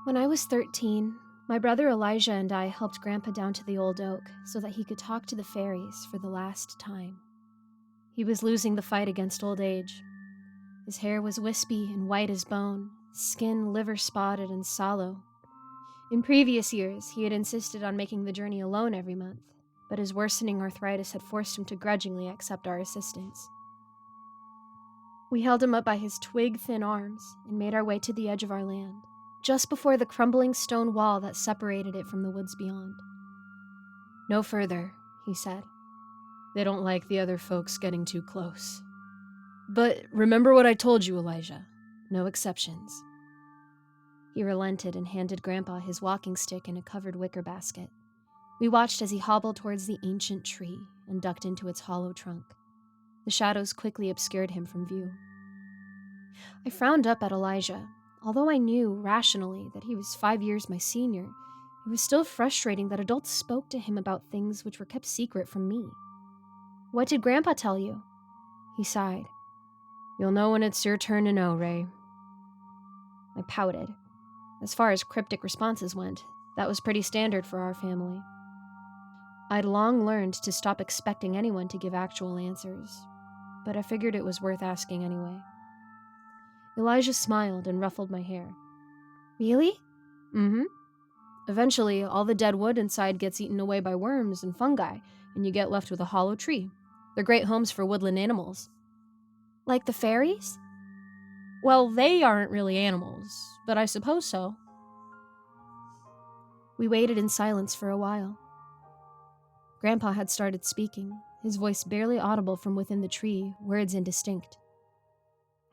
When I was 13, my brother Elijah and I helped Grandpa down to the old oak so that he could talk to the fairies for the last time. He was losing the fight against old age. His hair was wispy and white as bone, skin liver-spotted and sallow. In previous years, he had insisted on making the journey alone every month, but his worsening arthritis had forced him to grudgingly accept our assistance. We held him up by his twig-thin arms and made our way to the edge of our land, just before the crumbling stone wall that separated it from the woods beyond. "No further," he said. "They don't like the other folks getting too close. But remember what I told you, Elijah. No exceptions." He relented and handed Grandpa his walking stick and a covered wicker basket. We watched as he hobbled towards the ancient tree and ducked into its hollow trunk. The shadows quickly obscured him from view. I frowned up at Elijah. Although I knew, rationally, that he was 5 years my senior, it was still frustrating that adults spoke to him about things which were kept secret from me. "What did Grandpa tell you?" He sighed. "You'll know when it's your turn to know, Ray." I pouted. As far as cryptic responses went, that was pretty standard for our family. I'd long learned to stop expecting anyone to give actual answers, but I figured it was worth asking anyway. Elijah smiled and ruffled my hair. "Really?" "Mm-hmm. Eventually, all the dead wood inside gets eaten away by worms and fungi, and you get left with a hollow tree. They're great homes for woodland animals." "Like the fairies?" "Well, they aren't really animals, but I suppose so." We waited in silence for a while. Grandpa had started speaking, his voice barely audible from within the tree, words indistinct.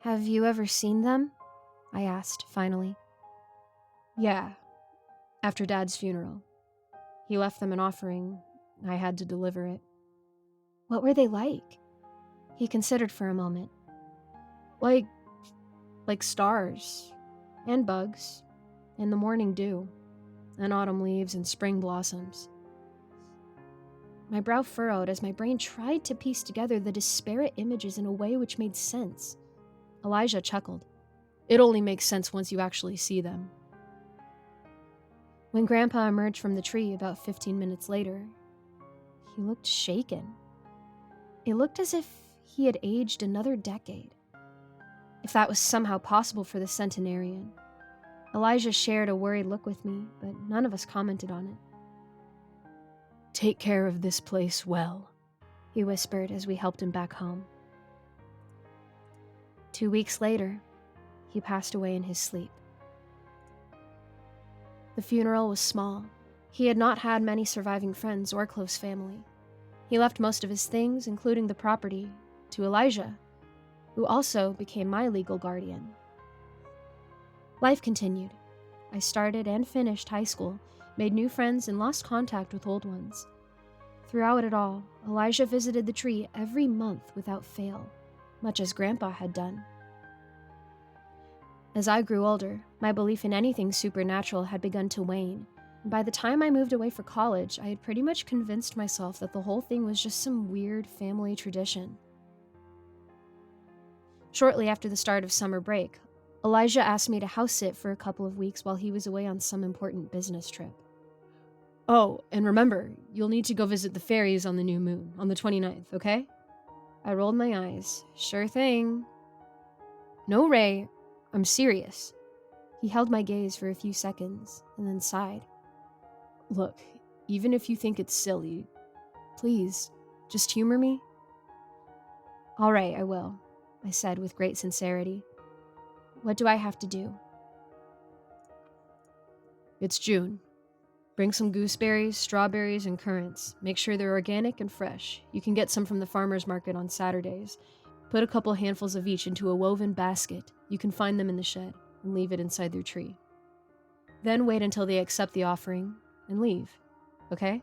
"Have you ever seen them?" I asked, finally. "Yeah, after Dad's funeral. He left them an offering. I had to deliver it." "What were they like?" He considered for a moment. Like stars, and bugs, and the morning dew, and autumn leaves and spring blossoms." My brow furrowed as my brain tried to piece together the disparate images in a way which made sense. Elijah chuckled. "It only makes sense once you actually see them." When Grandpa emerged from the tree about 15 minutes later, he looked shaken. It looked as if he had aged another decade. If that was somehow possible for the centenarian. Elijah shared a worried look with me, but none of us commented on it. "Take care of this place well," he whispered as we helped him back home. 2 weeks later, he passed away in his sleep. The funeral was small. He had not had many surviving friends or close family. He left most of his things, including the property, to Elijah, who also became my legal guardian. Life continued. I started and finished high school, made new friends, and lost contact with old ones. Throughout it all, Elijah visited the tree every month without fail, much as Grandpa had done. As I grew older, my belief in anything supernatural had begun to wane, and by the time I moved away for college, I had pretty much convinced myself that the whole thing was just some weird family tradition. Shortly after the start of summer break, Elijah asked me to house sit for a couple of weeks while he was away on some important business trip. "Oh, and remember, you'll need to go visit the fairies on the new moon, on the 29th, okay?" I rolled my eyes. "Sure thing." "No, Ray, I'm serious." He held my gaze for a few seconds, and then sighed. "Look, even if you think it's silly, please, just humor me." "All right, I will," I said with great sincerity. "What do I have to do?" "It's June. Bring some gooseberries, strawberries, and currants. Make sure they're organic and fresh. You can get some from the farmer's market on Saturdays. Put a couple handfuls of each into a woven basket. You can find them in the shed, and leave it inside their tree. Then wait until they accept the offering, and leave. Okay?"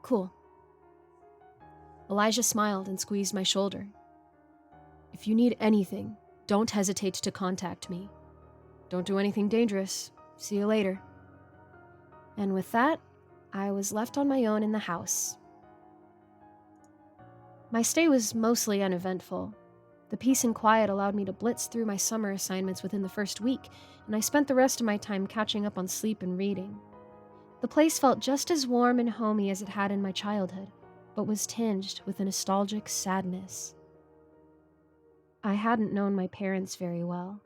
"Cool." Elijah smiled and squeezed my shoulder. "If you need anything, don't hesitate to contact me. Don't do anything dangerous. See you later." And with that, I was left on my own in the house. My stay was mostly uneventful. The peace and quiet allowed me to blitz through my summer assignments within the first week, and I spent the rest of my time catching up on sleep and reading. The place felt just as warm and homey as it had in my childhood, but was tinged with a nostalgic sadness. I hadn't known my parents very well,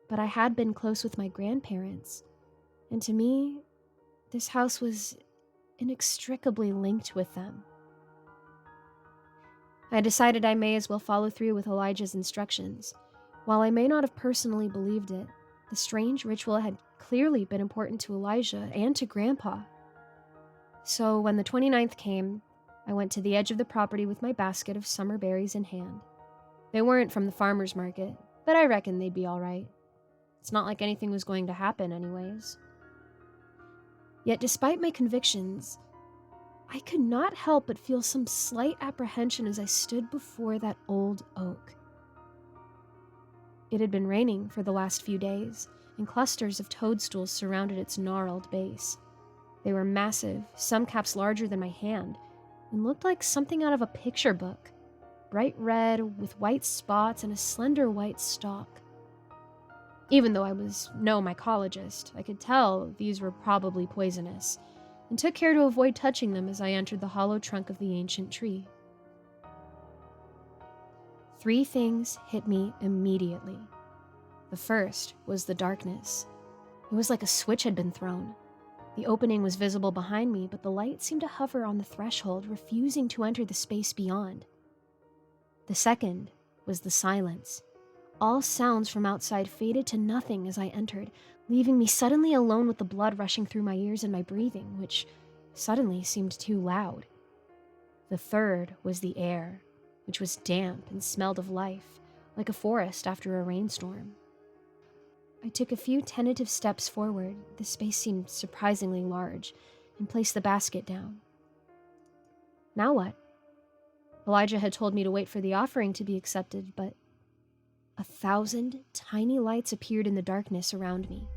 but I had been close with my grandparents, and to me, this house was inextricably linked with them. I decided I may as well follow through with Elijah's instructions. While I may not have personally believed it, the strange ritual had clearly been important to Elijah and to Grandpa. So when the 29th came, I went to the edge of the property with my basket of summer berries in hand. They weren't from the farmer's market, but I reckoned they'd be all right. It's not like anything was going to happen anyways. Yet despite my convictions, I could not help but feel some slight apprehension as I stood before that old oak. It had been raining for the last few days, and clusters of toadstools surrounded its gnarled base. They were massive, some caps larger than my hand, and looked like something out of a picture book, bright red with white spots and a slender white stalk. Even though I was no mycologist, I could tell these were probably poisonous, and took care to avoid touching them as I entered the hollow trunk of the ancient tree. 3 things hit me immediately. The first was the darkness. It was like a switch had been thrown. The opening was visible behind me, but the light seemed to hover on the threshold, refusing to enter the space beyond. The second was the silence. All sounds from outside faded to nothing as I entered, leaving me suddenly alone with the blood rushing through my ears and my breathing, which suddenly seemed too loud. The third was the air, which was damp and smelled of life, like a forest after a rainstorm. I took a few tentative steps forward, the space seemed surprisingly large, and placed the basket down. Now what? Elijah had told me to wait for the offering to be accepted, but 1,000 tiny lights appeared in the darkness around me.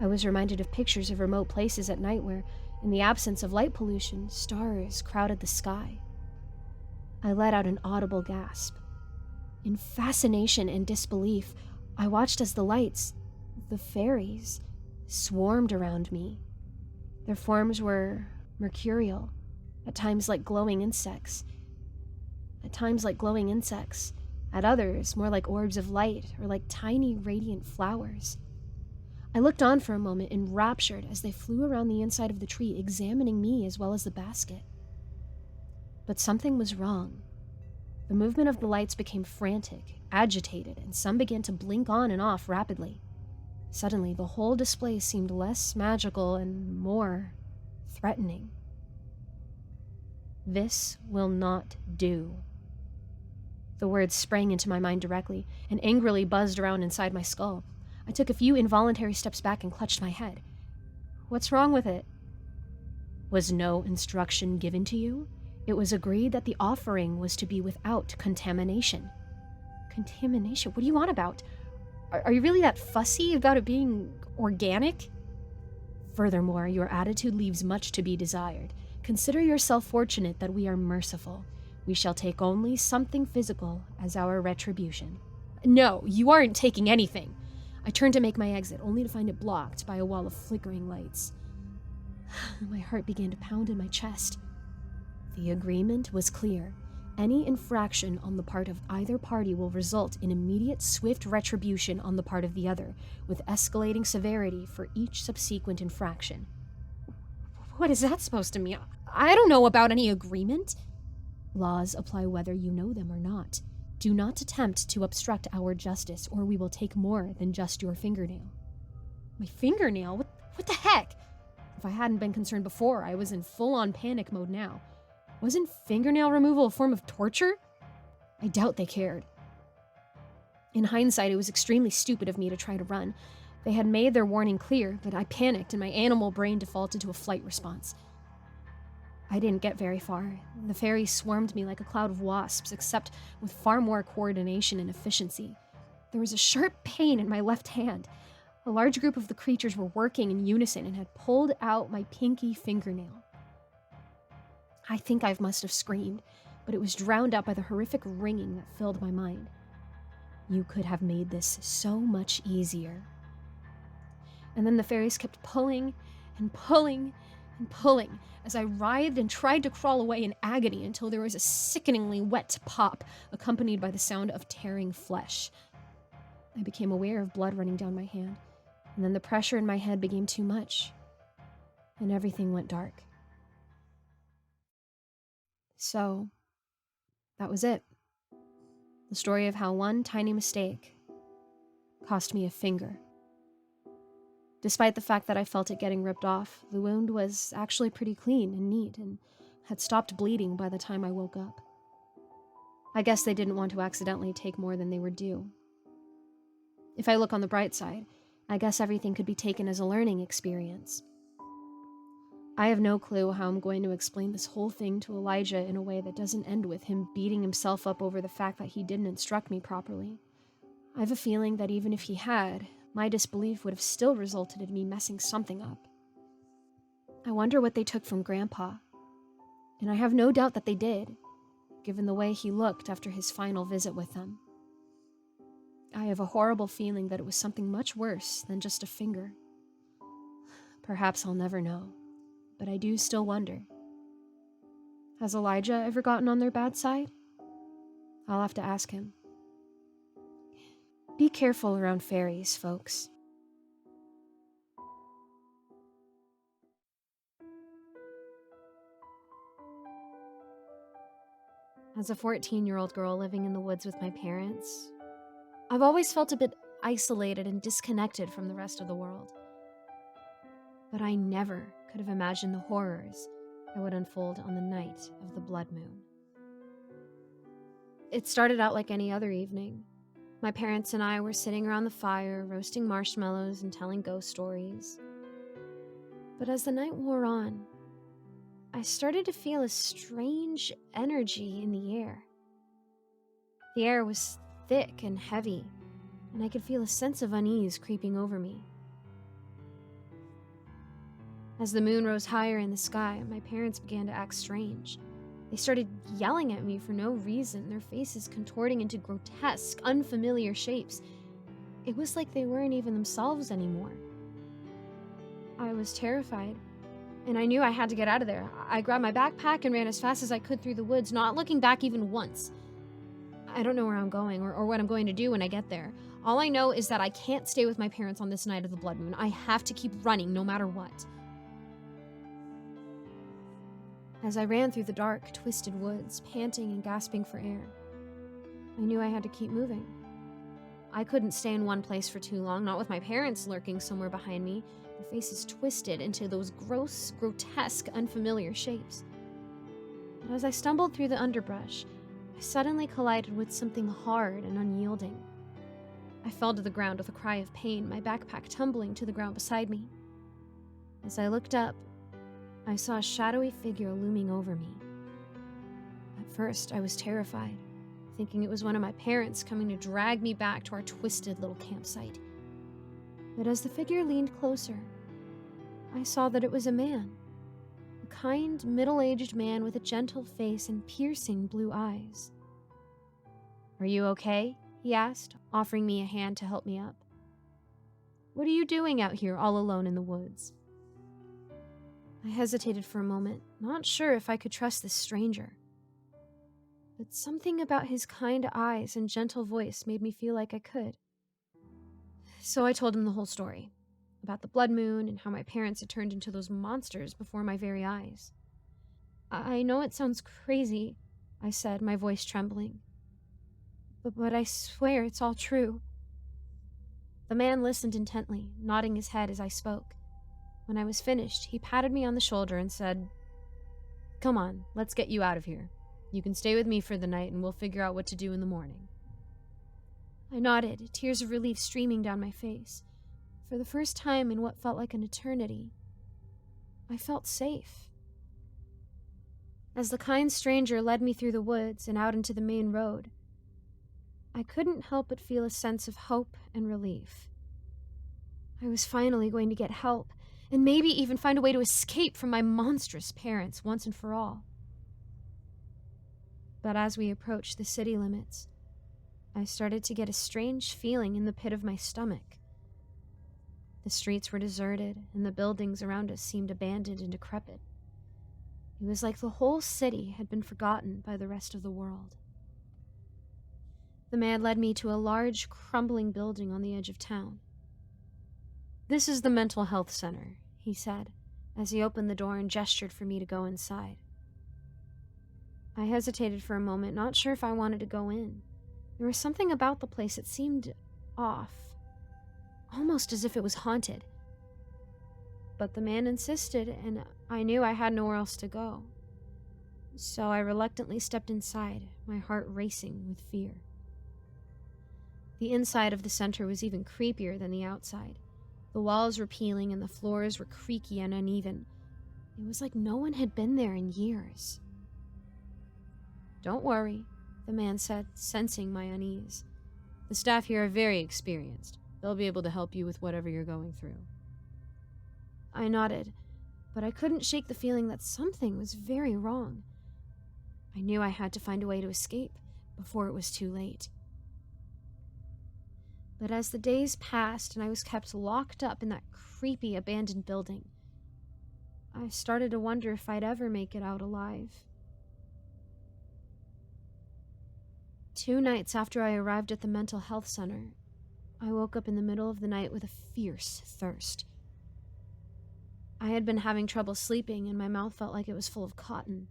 I was reminded of pictures of remote places at night where, in the absence of light pollution, stars crowded the sky. I let out an audible gasp. In fascination and disbelief, I watched as the lights, the fairies, swarmed around me. Their forms were mercurial, at times like glowing insects. At others, more like orbs of light or like tiny radiant flowers. I looked on for a moment, enraptured as they flew around the inside of the tree, examining me as well as the basket. But something was wrong. The movement of the lights became frantic, agitated, and some began to blink on and off rapidly. Suddenly, the whole display seemed less magical and more threatening. "This will not do." The words sprang into my mind directly and angrily buzzed around inside my skull. I took a few involuntary steps back and clutched my head. What's wrong with it? Was no instruction given to you? It was agreed that the offering was to be without contamination. Contamination? What do you want about? Are you really that fussy about it being organic? Furthermore, your attitude leaves much to be desired. Consider yourself fortunate that we are merciful. We shall take only something physical as our retribution. No, you aren't taking anything. I turned to make my exit, only to find it blocked by a wall of flickering lights. My heart began to pound in my chest. The agreement was clear. Any infraction on the part of either party will result in immediate, swift retribution on the part of the other, with escalating severity for each subsequent infraction. What is that supposed to mean? I don't know about any agreement. Laws apply whether you know them or not. Do not attempt to obstruct our justice, or we will take more than just your fingernail. My fingernail? What the heck? If I hadn't been concerned before, I was in full-on panic mode now. Wasn't fingernail removal a form of torture? I doubt they cared. In hindsight, it was extremely stupid of me to try to run. They had made their warning clear, but I panicked and my animal brain defaulted to a flight response. I didn't get very far. The fairies swarmed me like a cloud of wasps, except with far more coordination and efficiency. There was a sharp pain in my left hand. A large group of the creatures were working in unison and had pulled out my pinky fingernail. I think I must have screamed. but it was drowned out by the horrific ringing that filled my mind. You could have made this so much easier. And then the fairies kept pulling and pulling and pulling as I writhed and tried to crawl away in agony until there was a sickeningly wet pop, accompanied by the sound of tearing flesh. I became aware of blood running down my hand, and then the pressure in my head became too much, and everything went dark. So, that was it. The story of how one tiny mistake cost me a finger. Despite the fact that I felt it getting ripped off, the wound was actually pretty clean and neat and had stopped bleeding by the time I woke up. I guess they didn't want to accidentally take more than they were due. If I look on the bright side, I guess everything could be taken as a learning experience. I have no clue how I'm going to explain this whole thing to Elijah in a way that doesn't end with him beating himself up over the fact that he didn't instruct me properly. I have a feeling that even if he had, my disbelief would have still resulted in me messing something up. I wonder what they took from Grandpa. And I have no doubt that they did, given the way he looked after his final visit with them. I have a horrible feeling that it was something much worse than just a finger. Perhaps I'll never know, but I do still wonder. Has Elijah ever gotten on their bad side? I'll have to ask him. Be careful around fairies, folks. As a 14-year-old girl living in the woods with my parents, I've always felt a bit isolated and disconnected from the rest of the world. But I never could have imagined the horrors that would unfold on the night of the blood moon. It started out like any other evening. My parents and I were sitting around the fire, roasting marshmallows and telling ghost stories. But as the night wore on, I started to feel a strange energy in the air. The air was thick and heavy, and I could feel a sense of unease creeping over me. As the moon rose higher in the sky, my parents began to act strange. They started yelling at me for no reason, their faces contorting into grotesque, unfamiliar shapes. It was like they weren't even themselves anymore. I was terrified, and I knew I had to get out of there. I grabbed my backpack and ran as fast as I could through the woods, not looking back even once. I don't know where I'm going or what I'm going to do when I get there. All I know is that I can't stay with my parents on this night of the blood moon. I have to keep running no matter what. As I ran through the dark, twisted woods, panting and gasping for air, I knew I had to keep moving. I couldn't stay in one place for too long, not with my parents lurking somewhere behind me, their faces twisted into those gross, grotesque, unfamiliar shapes. But as I stumbled through the underbrush, I suddenly collided with something hard and unyielding. I fell to the ground with a cry of pain, my backpack tumbling to the ground beside me. As I looked up, I saw a shadowy figure looming over me. At first, I was terrified, thinking it was one of my parents coming to drag me back to our twisted little campsite. But as the figure leaned closer, I saw that it was a man. A kind, middle-aged man with a gentle face and piercing blue eyes. "Are you okay?" he asked, offering me a hand to help me up. "What are you doing out here all alone in the woods?" I hesitated for a moment, not sure if I could trust this stranger. But something about his kind eyes and gentle voice made me feel like I could. So I told him the whole story, about the blood moon and how my parents had turned into those monsters before my very eyes. I know it sounds crazy," I said, my voice trembling. But I swear it's all true." The man listened intently, nodding his head as I spoke. When I was finished, he patted me on the shoulder and said, "Come on, let's get you out of here. You can stay with me for the night and we'll figure out what to do in the morning." I nodded, tears of relief streaming down my face. For the first time in what felt like an eternity, I felt safe. As the kind stranger led me through the woods and out into the main road, I couldn't help but feel a sense of hope and relief. I was finally going to get help, and maybe even find a way to escape from my monstrous parents once and for all. But as we approached the city limits, I started to get a strange feeling in the pit of my stomach. The streets were deserted, and the buildings around us seemed abandoned and decrepit. It was like the whole city had been forgotten by the rest of the world. The man led me to a large, crumbling building on the edge of town. "This is the mental health center," he said, as he opened the door and gestured for me to go inside. I hesitated for a moment, not sure if I wanted to go in. There was something about the place that seemed off, almost as if it was haunted. But the man insisted, and I knew I had nowhere else to go. So I reluctantly stepped inside, my heart racing with fear. The inside of the center was even creepier than the outside. The walls were peeling and the floors were creaky and uneven. It was like no one had been there in years. "Don't worry," the man said, sensing my unease. "The staff here are very experienced. They'll be able to help you with whatever you're going through." I nodded, but I couldn't shake the feeling that something was very wrong. I knew I had to find a way to escape before it was too late. But as the days passed and I was kept locked up in that creepy abandoned building, I started to wonder if I'd ever make it out alive. 2 nights after I arrived at the mental health center, I woke up in the middle of the night with a fierce thirst. I had been having trouble sleeping and my mouth felt like it was full of cotton.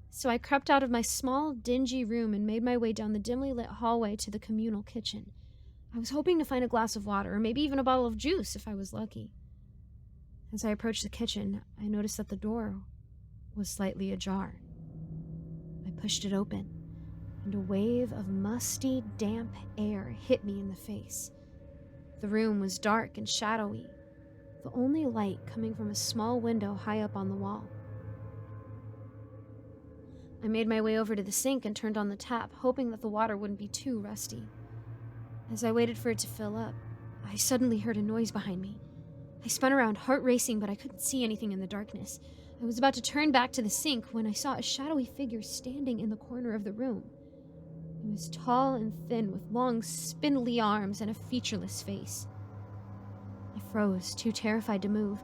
So I crept out of my small, dingy room and made my way down the dimly lit hallway to the communal kitchen. I was hoping to find a glass of water or maybe even a bottle of juice if I was lucky. As I approached the kitchen, I noticed that the door was slightly ajar. I pushed it open, and a wave of musty, damp air hit me in the face. The room was dark and shadowy, the only light coming from a small window high up on the wall. I made my way over to the sink and turned on the tap, hoping that the water wouldn't be too rusty. As I waited for it to fill up, I suddenly heard a noise behind me. I spun around, heart racing, but I couldn't see anything in the darkness. I was about to turn back to the sink when I saw a shadowy figure standing in the corner of the room. It was tall and thin, with long, spindly arms and a featureless face. I froze, too terrified to move.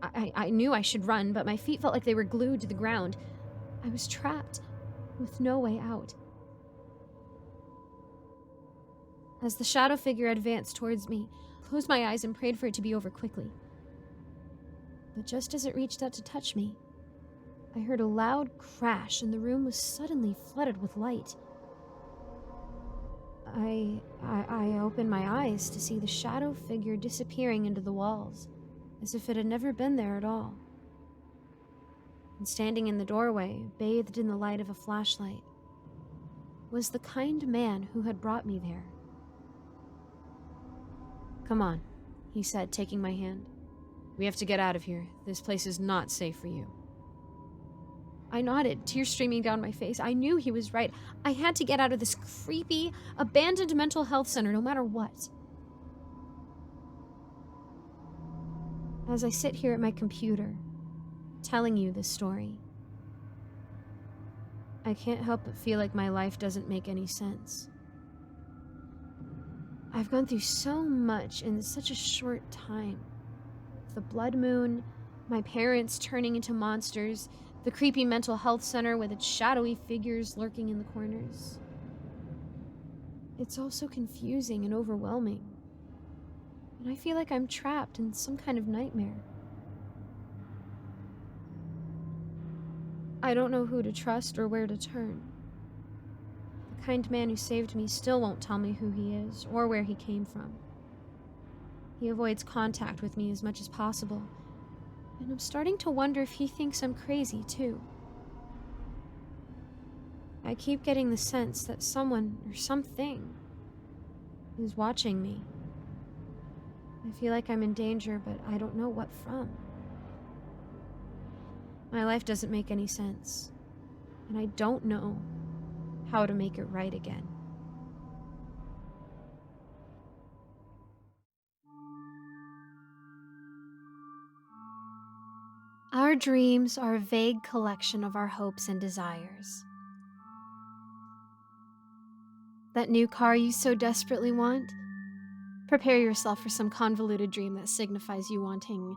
I knew I should run, but my feet felt like they were glued to the ground. I was trapped, with no way out. As the shadow figure advanced towards me, I closed my eyes and prayed for it to be over quickly. But just as it reached out to touch me, I heard a loud crash and the room was suddenly flooded with light. I opened my eyes to see the shadow figure disappearing into the walls, as if it had never been there at all. And standing in the doorway, bathed in the light of a flashlight, was the kind man who had brought me there. "Come on," he said, taking my hand. "We have to get out of here. This place is not safe for you." I nodded, tears streaming down my face. I knew he was right. I had to get out of this creepy, abandoned mental health center no matter what. As I sit here at my computer, telling you this story, I can't help but feel like my life doesn't make any sense. I've gone through so much in such a short time. The blood moon, my parents turning into monsters, the creepy mental health center with its shadowy figures lurking in the corners. It's all so confusing and overwhelming. And I feel like I'm trapped in some kind of nightmare. I don't know who to trust or where to turn. The kind man who saved me still won't tell me who he is or where he came from. He avoids contact with me as much as possible, and I'm starting to wonder if he thinks I'm crazy too. I keep getting the sense that someone or something is watching me. I feel like I'm in danger, but I don't know what from. My life doesn't make any sense, and I don't know how to make it right again. Our dreams are a vague collection of our hopes and desires. That new car you so desperately want? Prepare yourself for some convoluted dream that signifies you wanting,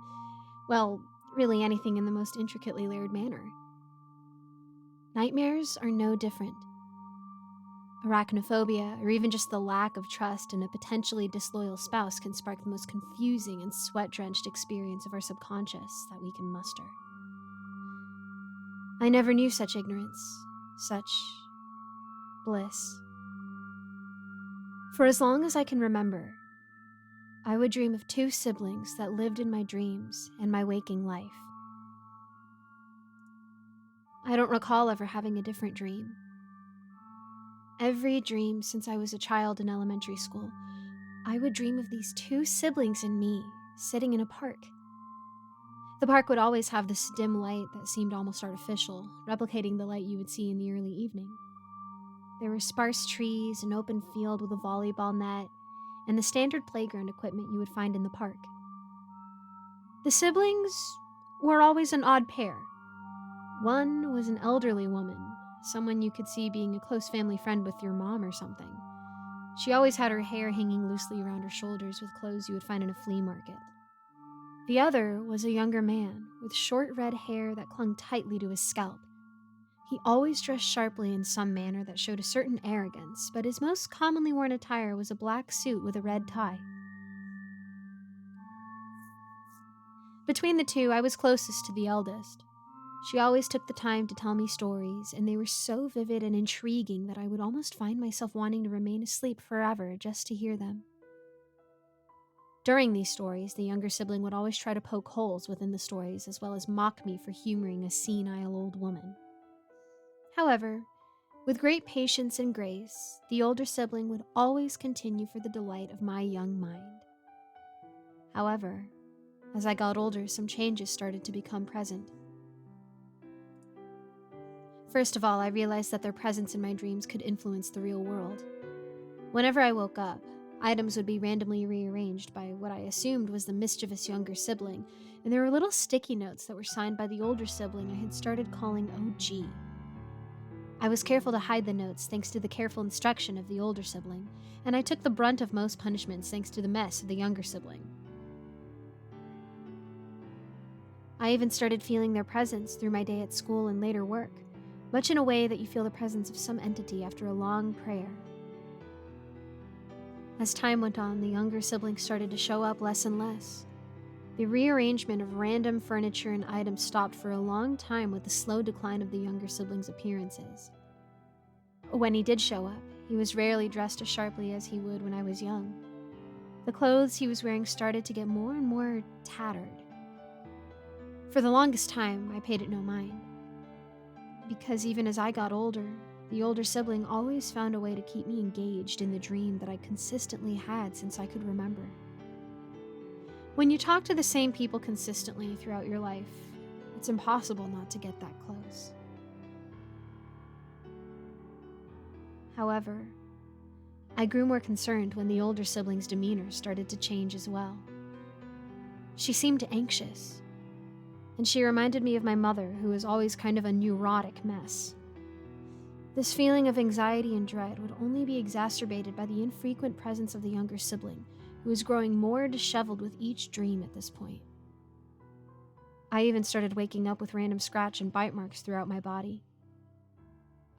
well, really anything in the most intricately layered manner. Nightmares are no different. Arachnophobia, or even just the lack of trust in a potentially disloyal spouse, can spark the most confusing and sweat-drenched experience of our subconscious that we can muster. I never knew such ignorance, such bliss. For as long as I can remember, I would dream of two siblings that lived in my dreams and my waking life. I don't recall ever having a different dream. Every dream since I was a child in elementary school, I would dream of these two siblings and me sitting in a park. The park would always have this dim light that seemed almost artificial, replicating the light you would see in the early evening. There were sparse trees, an open field with a volleyball net, and the standard playground equipment you would find in the park. The siblings were always an odd pair. One was an elderly woman, someone you could see being a close family friend with your mom or something. She always had her hair hanging loosely around her shoulders with clothes you would find in a flea market. The other was a younger man with short red hair that clung tightly to his scalp. He always dressed sharply in some manner that showed a certain arrogance, but his most commonly worn attire was a black suit with a red tie. Between the two, I was closest to the eldest. She always took the time to tell me stories, and they were so vivid and intriguing that I would almost find myself wanting to remain asleep forever just to hear them. During these stories, the younger sibling would always try to poke holes within the stories, as well as mock me for humoring a senile old woman. However, with great patience and grace, the older sibling would always continue for the delight of my young mind. However, as I got older, some changes started to become present. First of all, I realized that their presence in my dreams could influence the real world. Whenever I woke up, items would be randomly rearranged by what I assumed was the mischievous younger sibling, and there were little sticky notes that were signed by the older sibling I had started calling OG. I was careful to hide the notes thanks to the careful instruction of the older sibling, and I took the brunt of most punishments thanks to the mess of the younger sibling. I even started feeling their presence through my day at school and later work, much in a way that you feel the presence of some entity after a long prayer. As time went on, the younger siblings started to show up less and less. The rearrangement of random furniture and items stopped for a long time with the slow decline of the younger sibling's appearances. When he did show up, he was rarely dressed as sharply as he would when I was young. The clothes he was wearing started to get more and more tattered. For the longest time, I paid it no mind, because even as I got older, the older sibling always found a way to keep me engaged in the dream that I consistently had since I could remember. When you talk to the same people consistently throughout your life, it's impossible not to get that close. However, I grew more concerned when the older sibling's demeanor started to change as well. She seemed anxious, and she reminded me of my mother, who was always kind of a neurotic mess. This feeling of anxiety and dread would only be exacerbated by the infrequent presence of the younger sibling, who was growing more disheveled with each dream at this point. I even started waking up with random scratch and bite marks throughout my body.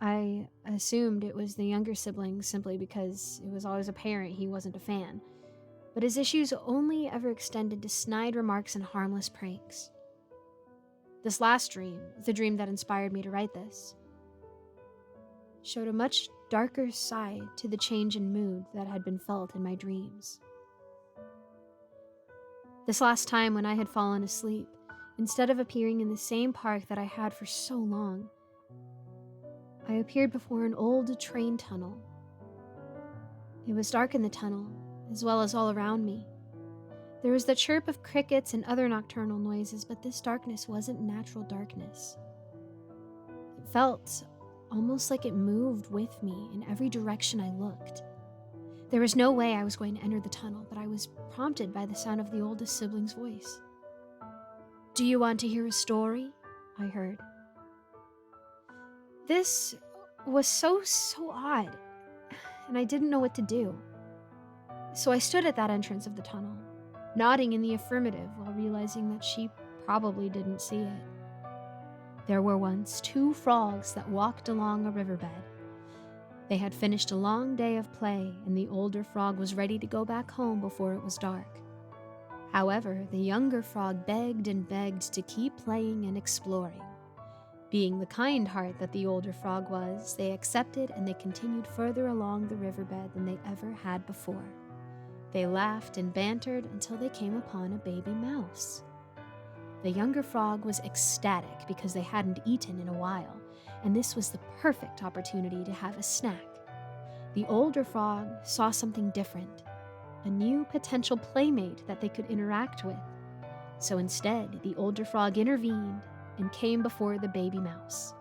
I assumed it was the younger sibling simply because it was always apparent he wasn't a fan, but his issues only ever extended to snide remarks and harmless pranks. This last dream, the dream that inspired me to write this, showed a much darker side to the change in mood that had been felt in my dreams. This last time when I had fallen asleep, instead of appearing in the same park that I had for so long, I appeared before an old train tunnel. It was dark in the tunnel, as well as all around me. There was the chirp of crickets and other nocturnal noises, but this darkness wasn't natural darkness. It felt almost like it moved with me in every direction I looked. There was no way I was going to enter the tunnel, but I was prompted by the sound of the oldest sibling's voice. "Do you want to hear a story?" I heard. This was so odd. and I didn't know what to do. So I stood at that entrance of the tunnel, nodding in the affirmative while realizing that she probably didn't see it. There were once 2 frogs that walked along a riverbed. They had finished a long day of play, and the older frog was ready to go back home before it was dark. However, the younger frog begged and begged to keep playing and exploring. Being the kind heart that the older frog was, they accepted and they continued further along the riverbed than they ever had before. They laughed and bantered until they came upon a baby mouse. The younger frog was ecstatic because they hadn't eaten in a while, and this was the perfect opportunity to have a snack. The older frog saw something different, a new potential playmate that they could interact with. So instead, the older frog intervened and came before the baby mouse.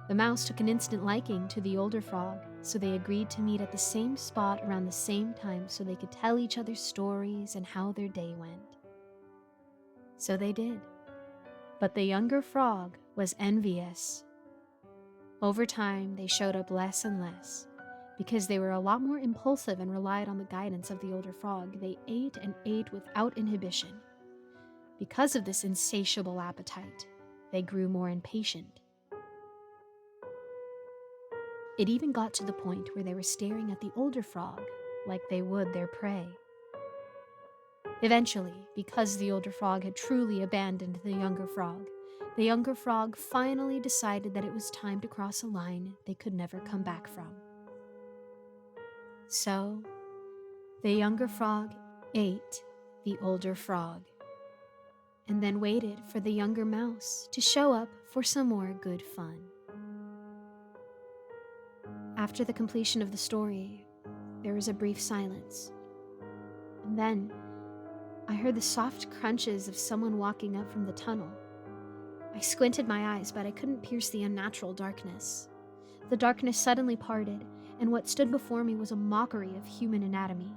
The mouse took an instant liking to the older frog, so they agreed to meet at the same spot around the same time so they could tell each other stories and how their day went. So they did. But the younger frog was envious. Over time, they showed up less and less. Because they were a lot more impulsive and relied on the guidance of the older frog, they ate and ate without inhibition. Because of this insatiable appetite, they grew more impatient. It even got to the point where they were staring at the older frog like they would their prey. Eventually, because the older frog had truly abandoned the younger frog finally decided that it was time to cross a line they could never come back from. So, the younger frog ate the older frog, and then waited for the younger mouse to show up for some more good fun. After the completion of the story, there was a brief silence. And then, I heard the soft crunches of someone walking up from the tunnel. I squinted my eyes, but I couldn't pierce the unnatural darkness. The darkness suddenly parted, and what stood before me was a mockery of human anatomy.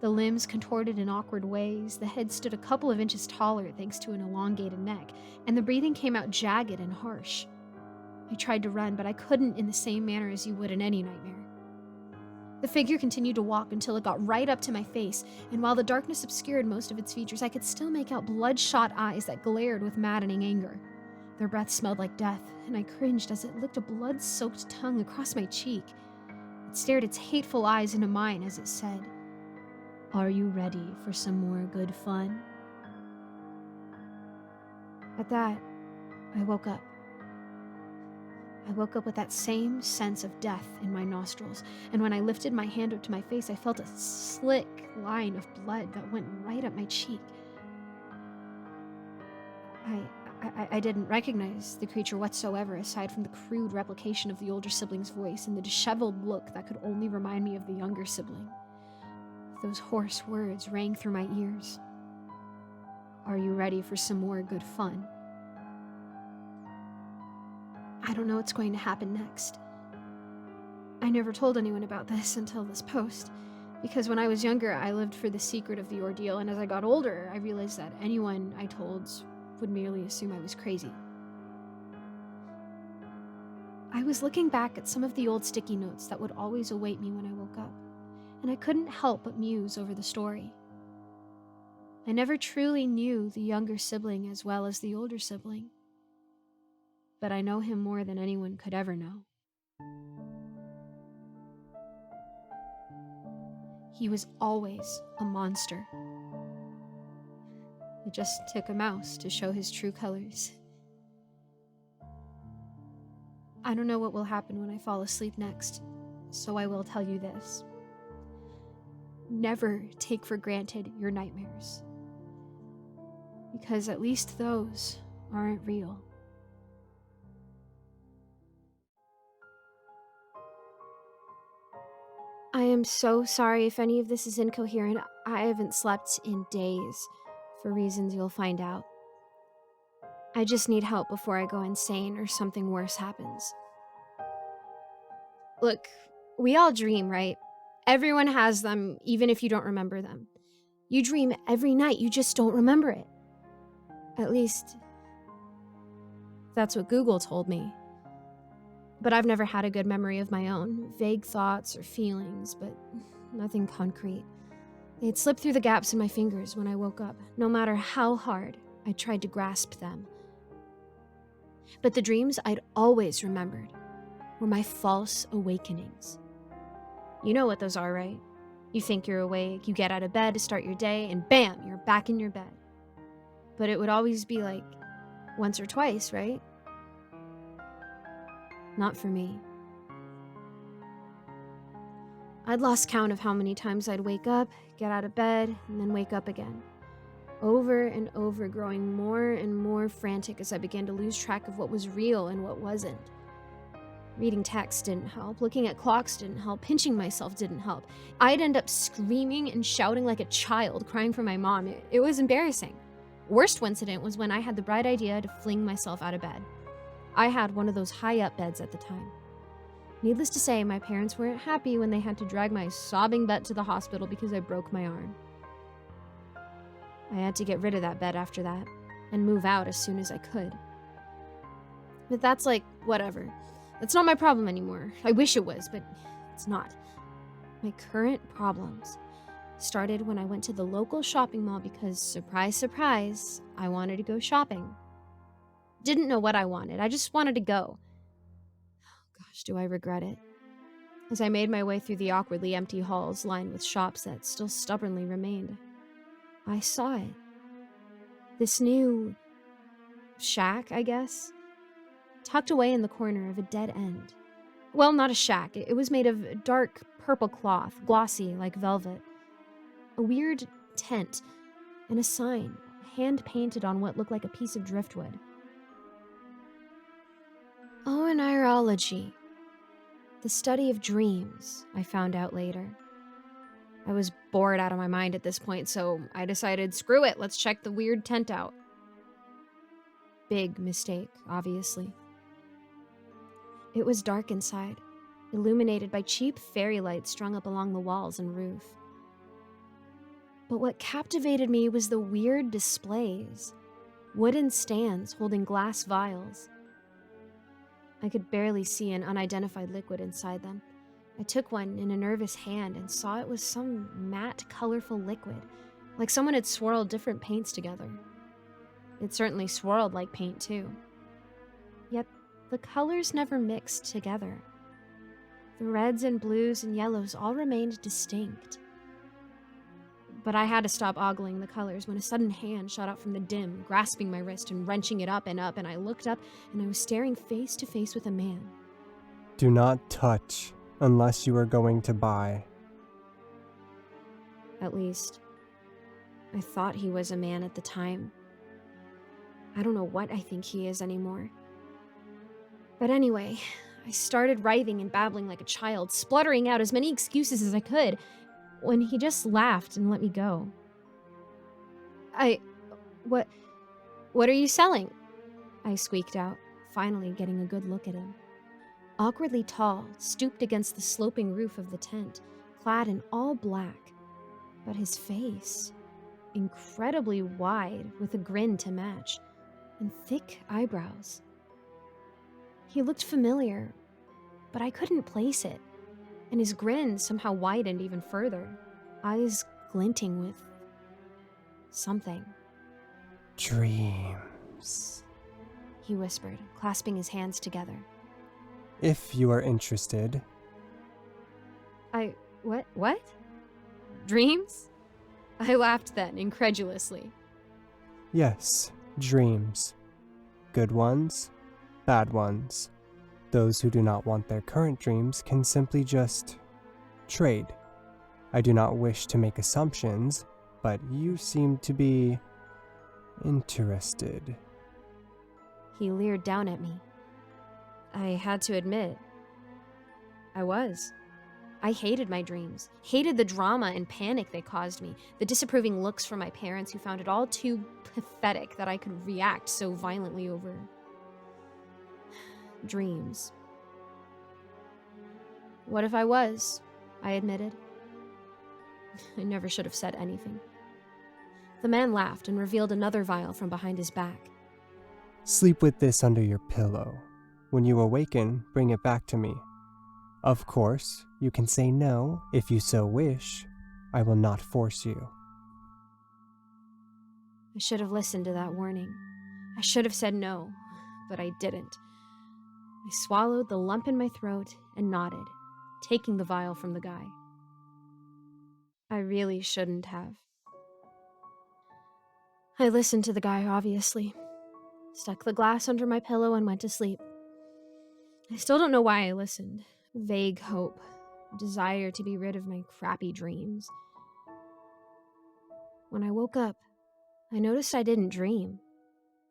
The limbs contorted in awkward ways, the head stood a couple of inches taller thanks to an elongated neck, and the breathing came out jagged and harsh. I tried to run, but I couldn't in the same manner as you would in any nightmare. The figure continued to walk until it got right up to my face, and while the darkness obscured most of its features, I could still make out bloodshot eyes that glared with maddening anger. Their breath smelled like death, and I cringed as it licked a blood-soaked tongue across my cheek. It stared its hateful eyes into mine as it said, "Are you ready for some more good fun?" At that, I woke up. I woke up with that same sense of death in my nostrils, and when I lifted my hand up to my face, I felt a slick line of blood that went right up my cheek. I didn't recognize the creature whatsoever, aside from the crude replication of the older sibling's voice and the disheveled look that could only remind me of the younger sibling. Those hoarse words rang through my ears. "Are you ready for some more good fun?" I don't know what's going to happen next. I never told anyone about this until this post, because when I was younger, I lived for the secret of the ordeal, and as I got older, I realized that anyone I told would merely assume I was crazy. I was looking back at some of the old sticky notes that would always await me when I woke up, and I couldn't help but muse over the story. I never truly knew the younger sibling as well as the older sibling, but I know him more than anyone could ever know. He was always a monster. It just took a mouse to show his true colors. I don't know what will happen when I fall asleep next, so I will tell you this. Never take for granted your nightmares, because at least those aren't real. I am so sorry if any of this is incoherent. I haven't slept in days, for reasons you'll find out. I just need help before I go insane or something worse happens. Look, we all dream, right? Everyone has them, even if you don't remember them. You dream every night, you just don't remember it. At least, that's what Google told me. But I've never had a good memory of my own. Vague thoughts or feelings, but nothing concrete. They'd slip through the gaps in my fingers when I woke up, no matter how hard I tried to grasp them. But the dreams I'd always remembered were my false awakenings. You know what those are, right? You think you're awake, you get out of bed to start your day, and bam, you're back in your bed. But it would always be like once or twice, right? Not for me. I'd lost count of how many times I'd wake up, get out of bed, and then wake up again. Over and over, growing more and more frantic as I began to lose track of what was real and what wasn't. Reading text didn't help, looking at clocks didn't help, pinching myself didn't help. I'd end up screaming and shouting like a child, crying for my mom. It was embarrassing. Worst incident was when I had the bright idea to fling myself out of bed. I had one of those high-up beds at the time. Needless to say, my parents weren't happy when they had to drag my sobbing butt to the hospital because I broke my arm. I had to get rid of that bed after that, and move out as soon as I could. But that's like, whatever. That's not my problem anymore. I wish it was, but it's not. My current problems started when I went to the local shopping mall because, surprise, surprise, I wanted to go shopping. Didn't know what I wanted, I just wanted to go. Gosh, do I regret it. As I made my way through the awkwardly empty halls lined with shops that still stubbornly remained, I saw it. This new shack, I guess, tucked away in the corner of a dead end. Well, not a shack. It was made of dark purple cloth, glossy like velvet. A weird tent and a sign, hand-painted on what looked like a piece of driftwood. Oeneurology, the study of dreams, I found out later. I was bored out of my mind at this point, so I decided, screw it, let's check the weird tent out. Big mistake, obviously. It was dark inside, illuminated by cheap fairy lights strung up along the walls and roof. But what captivated me was the weird displays. Wooden stands holding glass vials. I could barely see an unidentified liquid inside them. I took one in a nervous hand and saw it was some matte, colorful liquid, like someone had swirled different paints together. It certainly swirled like paint, too. Yet the colors never mixed together. The reds and blues and yellows all remained distinct. But I had to stop ogling the colors when a sudden hand shot out from the dim, grasping my wrist and wrenching it up, and I looked up and I was staring face to face with a man. Do not touch unless you are going to buy. At least, I thought he was a man at the time. I don't know what I think he is anymore. But anyway, I started writhing and babbling like a child, spluttering out as many excuses as I could, when he just laughed and let me go. What are you selling? I squeaked out, finally getting a good look at him. Awkwardly tall, stooped against the sloping roof of the tent, clad in all black. But his face, incredibly wide with a grin to match, and thick eyebrows. He looked familiar, but I couldn't place it. And his grin somehow widened even further, eyes glinting with something. Dreams, he whispered, clasping his hands together. If you are interested. What? Dreams? I laughed then, incredulously. Yes, dreams. Good ones, bad ones. Those who do not want their current dreams can simply just trade. I do not wish to make assumptions, but you seem to be interested. He leered down at me. I had to admit, I was. I hated my dreams, hated the drama and panic they caused me, the disapproving looks from my parents who found it all too pathetic that I could react so violently over dreams. What if I was? I admitted. I never should have said anything. The man laughed and revealed another vial from behind his back. Sleep with this under your pillow. When you awaken, bring it back to me. Of course, you can say no if you so wish. I will not force you. I should have listened to that warning. I should have said no, but I didn't. I swallowed the lump in my throat and nodded, taking the vial from the guy. I really shouldn't have. I listened to the guy, obviously. Stuck the glass under my pillow and went to sleep. I still don't know why I listened. Vague hope, desire to be rid of my crappy dreams. When I woke up, I noticed I didn't dream.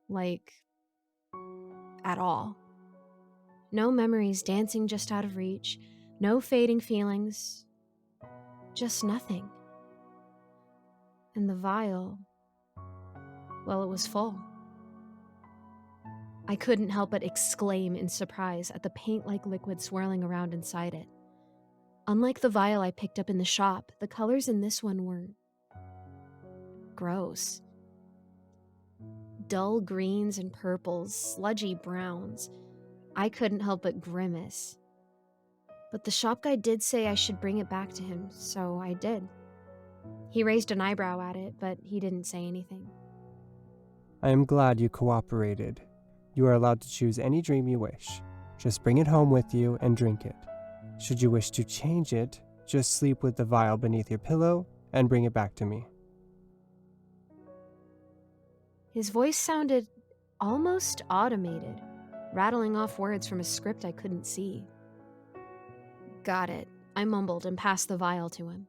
Like, at all. No memories dancing just out of reach, no fading feelings, just nothing. And the vial, well, it was full. I couldn't help but exclaim in surprise at the paint-like liquid swirling around inside it. Unlike the vial I picked up in the shop, the colors in this one were gross. Dull greens and purples, sludgy browns. I couldn't help but grimace. But the shop guy did say I should bring it back to him, so I did. He raised an eyebrow at it, but he didn't say anything. I am glad you cooperated. You are allowed to choose any dream you wish. Just bring it home with you and drink it. Should you wish to change it, just sleep with the vial beneath your pillow and bring it back to me. His voice sounded almost automated, rattling off words from a script I couldn't see. Got it, I mumbled and passed the vial to him.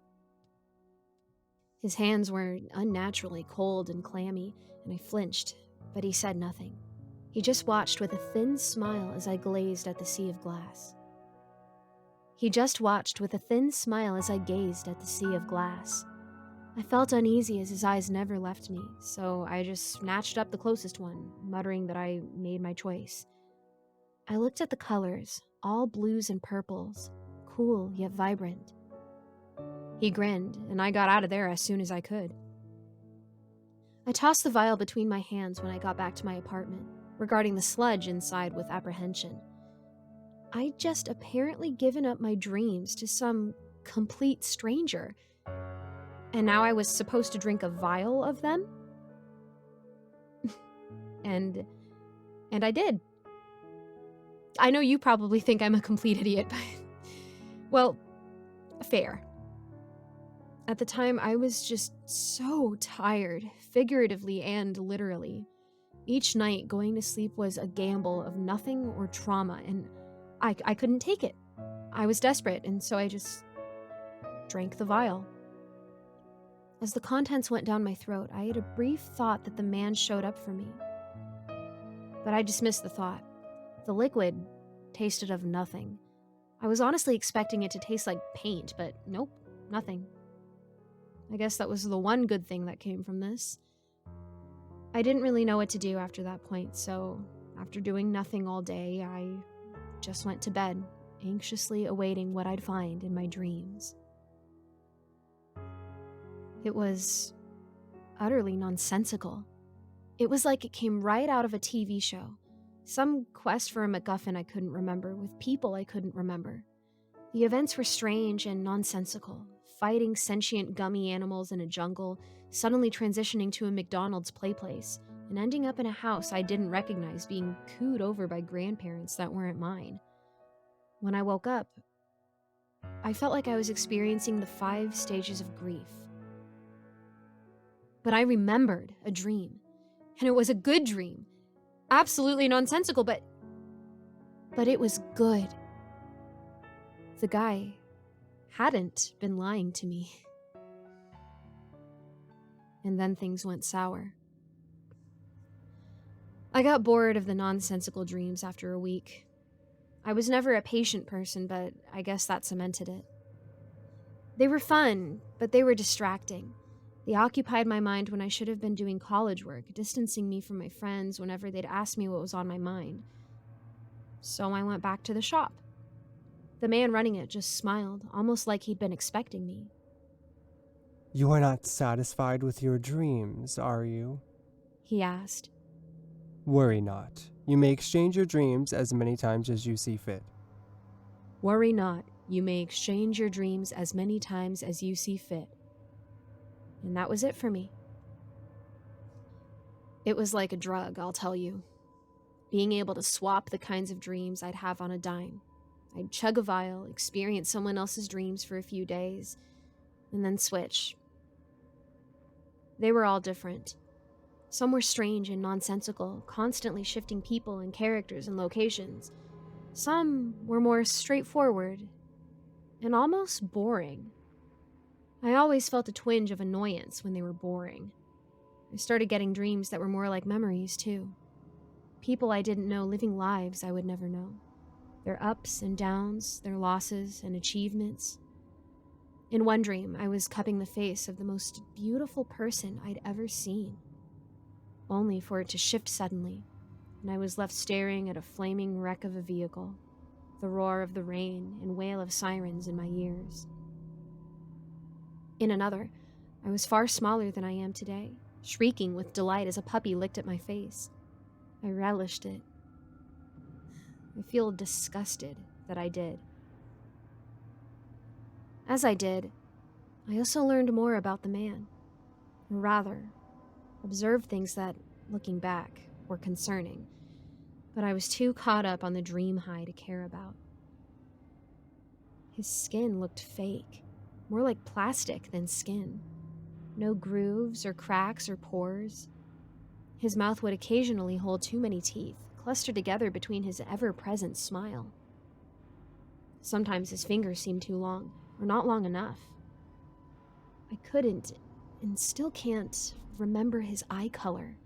His hands were unnaturally cold and clammy, and I flinched, but he said nothing. He just watched with a thin smile as I gazed at the sea of glass. I felt uneasy as his eyes never left me, so I just snatched up the closest one, muttering that I made my choice. I looked at the colors, all blues and purples, cool yet vibrant. He grinned, and I got out of there as soon as I could. I tossed the vial between my hands when I got back to my apartment, regarding the sludge inside with apprehension. I'd just apparently given up my dreams to some complete stranger, and now I was supposed to drink a vial of them? and I did. I know you probably think I'm a complete idiot, but, well, fair. At the time, I was just so tired, figuratively and literally. Each night, going to sleep was a gamble of nothing or trauma, and I couldn't take it. I was desperate, and so I just drank the vial. As the contents went down my throat, I had a brief thought that the man showed up for me. But I dismissed the thought. The liquid tasted of nothing. I was honestly expecting it to taste like paint, but nope, nothing. I guess that was the one good thing that came from this. I didn't really know what to do after that point, so after doing nothing all day, I just went to bed, anxiously awaiting what I'd find in my dreams. It was utterly nonsensical. It was like it came right out of a TV show. Some quest for a MacGuffin I couldn't remember, with people I couldn't remember. The events were strange and nonsensical, fighting sentient gummy animals in a jungle, suddenly transitioning to a McDonald's playplace, and ending up in a house I didn't recognize, being cooed over by grandparents that weren't mine. When I woke up, I felt like I was experiencing the 5 stages of grief. But I remembered a dream, and it was a good dream. Absolutely nonsensical, but it was good. The guy hadn't been lying to me. And then things went sour. I got bored of the nonsensical dreams after a week. I was never a patient person, but I guess that cemented it. They were fun, but they were distracting. They occupied my mind when I should have been doing college work, distancing me from my friends whenever they'd ask me what was on my mind. So I went back to the shop. The man running it just smiled, almost like he'd been expecting me. You are not satisfied with your dreams, are you? He asked. Worry not. You may exchange your dreams as many times as you see fit. Worry not. You may exchange your dreams as many times as you see fit. And that was it for me. It was like a drug, I'll tell you. Being able to swap the kinds of dreams I'd have on a dime. I'd chug a vial, experience someone else's dreams for a few days, and then switch. They were all different. Some were strange and nonsensical, constantly shifting people and characters and locations. Some were more straightforward and almost boring. I always felt a twinge of annoyance when they were boring. I started getting dreams that were more like memories, too. People I didn't know living lives I would never know. Their ups and downs, their losses and achievements. In one dream, I was cupping the face of the most beautiful person I'd ever seen, only for it to shift suddenly, and I was left staring at a flaming wreck of a vehicle, the roar of the rain and wail of sirens in my ears. In another, I was far smaller than I am today, shrieking with delight as a puppy licked at my face. I relished it. I feel disgusted that I did. As I did, I also learned more about the man, or rather, observed things that, looking back, were concerning, but I was too caught up on the dream high to care about. His skin looked fake, more like plastic than skin. No grooves or cracks or pores. His mouth would occasionally hold too many teeth, clustered together between his ever-present smile. Sometimes his fingers seemed too long, or not long enough. I couldn't, and still can't, remember his eye color.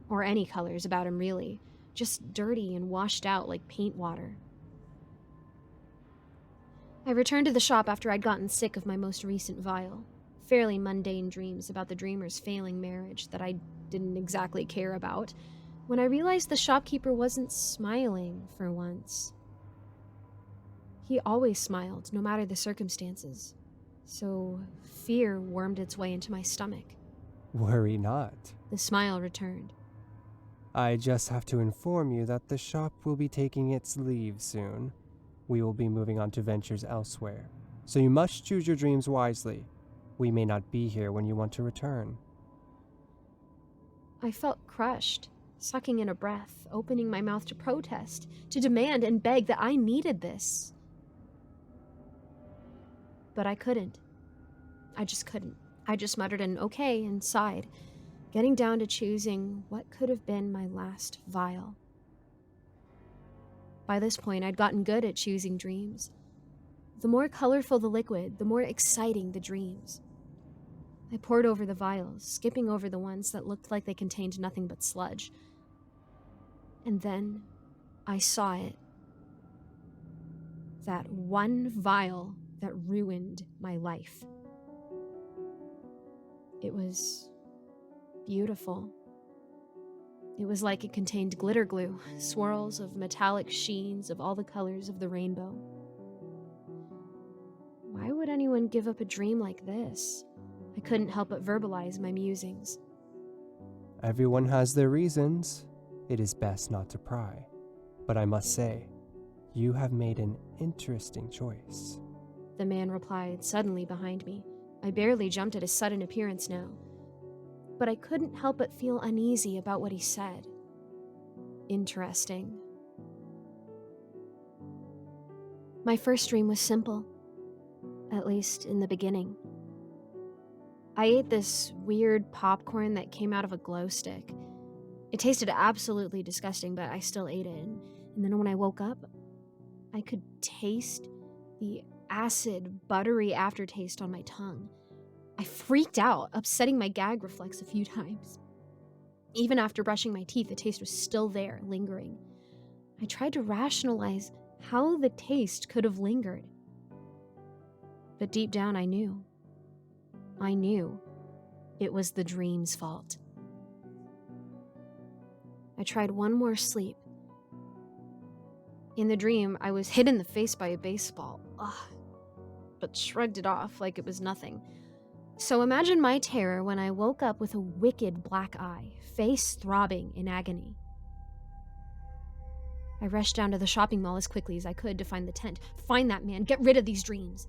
Or any colors about him, really. Just dirty and washed out like paint water. I returned to the shop after I'd gotten sick of my most recent vial. Fairly mundane dreams about the dreamer's failing marriage that I didn't exactly care about, when I realized the shopkeeper wasn't smiling for once. He always smiled, no matter the circumstances. So fear wormed its way into my stomach. Worry not. The smile returned. I just have to inform you that the shop will be taking its leave soon. We will be moving on to ventures elsewhere, so you must choose your dreams wisely. We may not be here when you want to return. I felt crushed, sucking in a breath, opening my mouth to protest, to demand and beg that I needed this. But I couldn't. I just couldn't. I just muttered an okay and sighed, getting down to choosing what could have been my last vial. By this point, I'd gotten good at choosing dreams. The more colorful the liquid, the more exciting the dreams. I poured over the vials, skipping over the ones that looked like they contained nothing but sludge. And then I saw it. That one vial that ruined my life. It was beautiful. It was like it contained glitter glue, swirls of metallic sheens of all the colors of the rainbow. Why would anyone give up a dream like this? I couldn't help but verbalize my musings. Everyone has their reasons. It is best not to pry. But I must say, you have made an interesting choice. The man replied suddenly behind me. I barely jumped at his sudden appearance now. But I couldn't help but feel uneasy about what he said. Interesting. My first dream was simple, at least in the beginning. I ate this weird popcorn that came out of a glow stick. It tasted absolutely disgusting, but I still ate it. And then when I woke up, I could taste the acid, buttery aftertaste on my tongue. I freaked out, upsetting my gag reflex a few times. Even after brushing my teeth, the taste was still there, lingering. I tried to rationalize how the taste could have lingered. But deep down, I knew. I knew it was the dream's fault. I tried one more sleep. In the dream, I was hit in the face by a baseball, but shrugged it off like it was nothing. So imagine my terror when I woke up with a wicked black eye, face throbbing in agony. I rushed down to the shopping mall as quickly as I could to find the tent. Find that man, get rid of these dreams.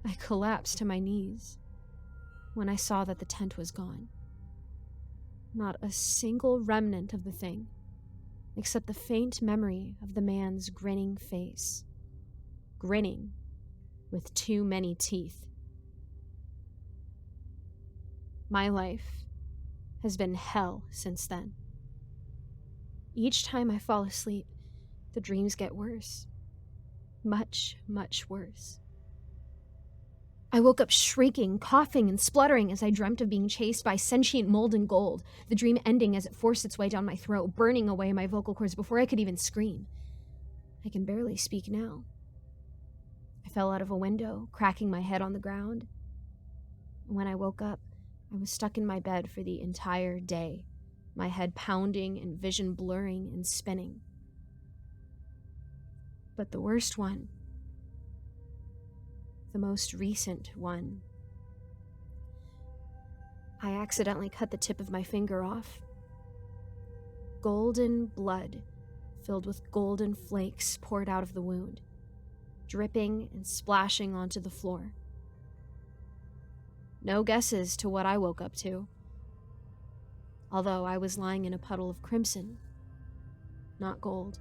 I collapsed to my knees when I saw that the tent was gone. Not a single remnant of the thing, except the faint memory of the man's grinning face. Grinning with too many teeth. My life has been hell since then. Each time I fall asleep, the dreams get worse. Much, much worse. I woke up shrieking, coughing, and spluttering as I dreamt of being chased by sentient molten gold, the dream ending as it forced its way down my throat, burning away my vocal cords before I could even scream. I can barely speak now. I fell out of a window, cracking my head on the ground. When I woke up, I was stuck in my bed for the entire day, my head pounding and vision blurring and spinning. But the worst one, the most recent one, I accidentally cut the tip of my finger off. Golden blood filled with golden flakes poured out of the wound, dripping and splashing onto the floor. No guesses to what I woke up to, although I was lying in a puddle of crimson, not gold.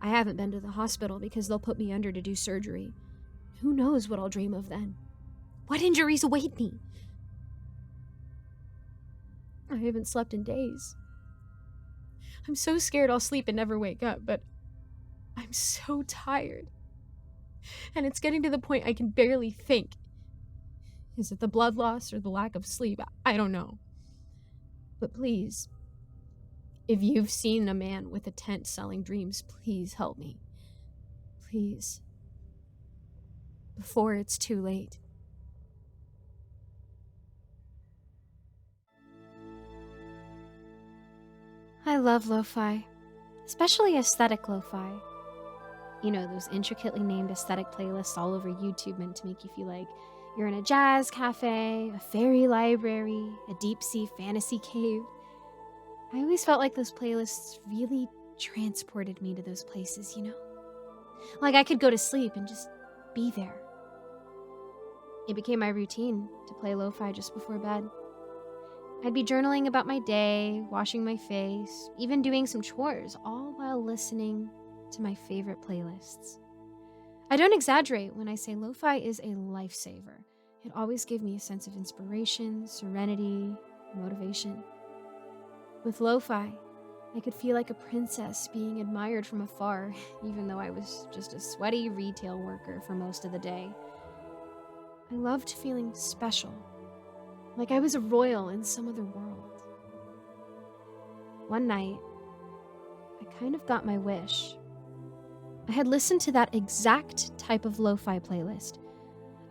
I haven't been to the hospital because they'll put me under to do surgery. Who knows what I'll dream of then? What injuries await me? I haven't slept in days. I'm so scared I'll sleep and never wake up, but I'm so tired. And it's getting to the point I can barely think. Is it the blood loss or the lack of sleep? I don't know. But please, if you've seen a man with a tent selling dreams, please help me. Please. Before it's too late. I love lo-fi, especially aesthetic lo-fi. You know, those intricately named aesthetic playlists all over YouTube meant to make you feel like you're in a jazz cafe, a fairy library, a deep-sea fantasy cave. I always felt like those playlists really transported me to those places, you know? Like I could go to sleep and just be there. It became my routine to play lo-fi just before bed. I'd be journaling about my day, washing my face, even doing some chores, all while listening to my favorite playlists. I don't exaggerate when I say lo-fi is a lifesaver. It always gave me a sense of inspiration, serenity, motivation. With lo-fi, I could feel like a princess being admired from afar, even though I was just a sweaty retail worker for most of the day. I loved feeling special, like I was a royal in some other world. One night, I kind of got my wish. I had listened to that exact type of lo-fi playlist,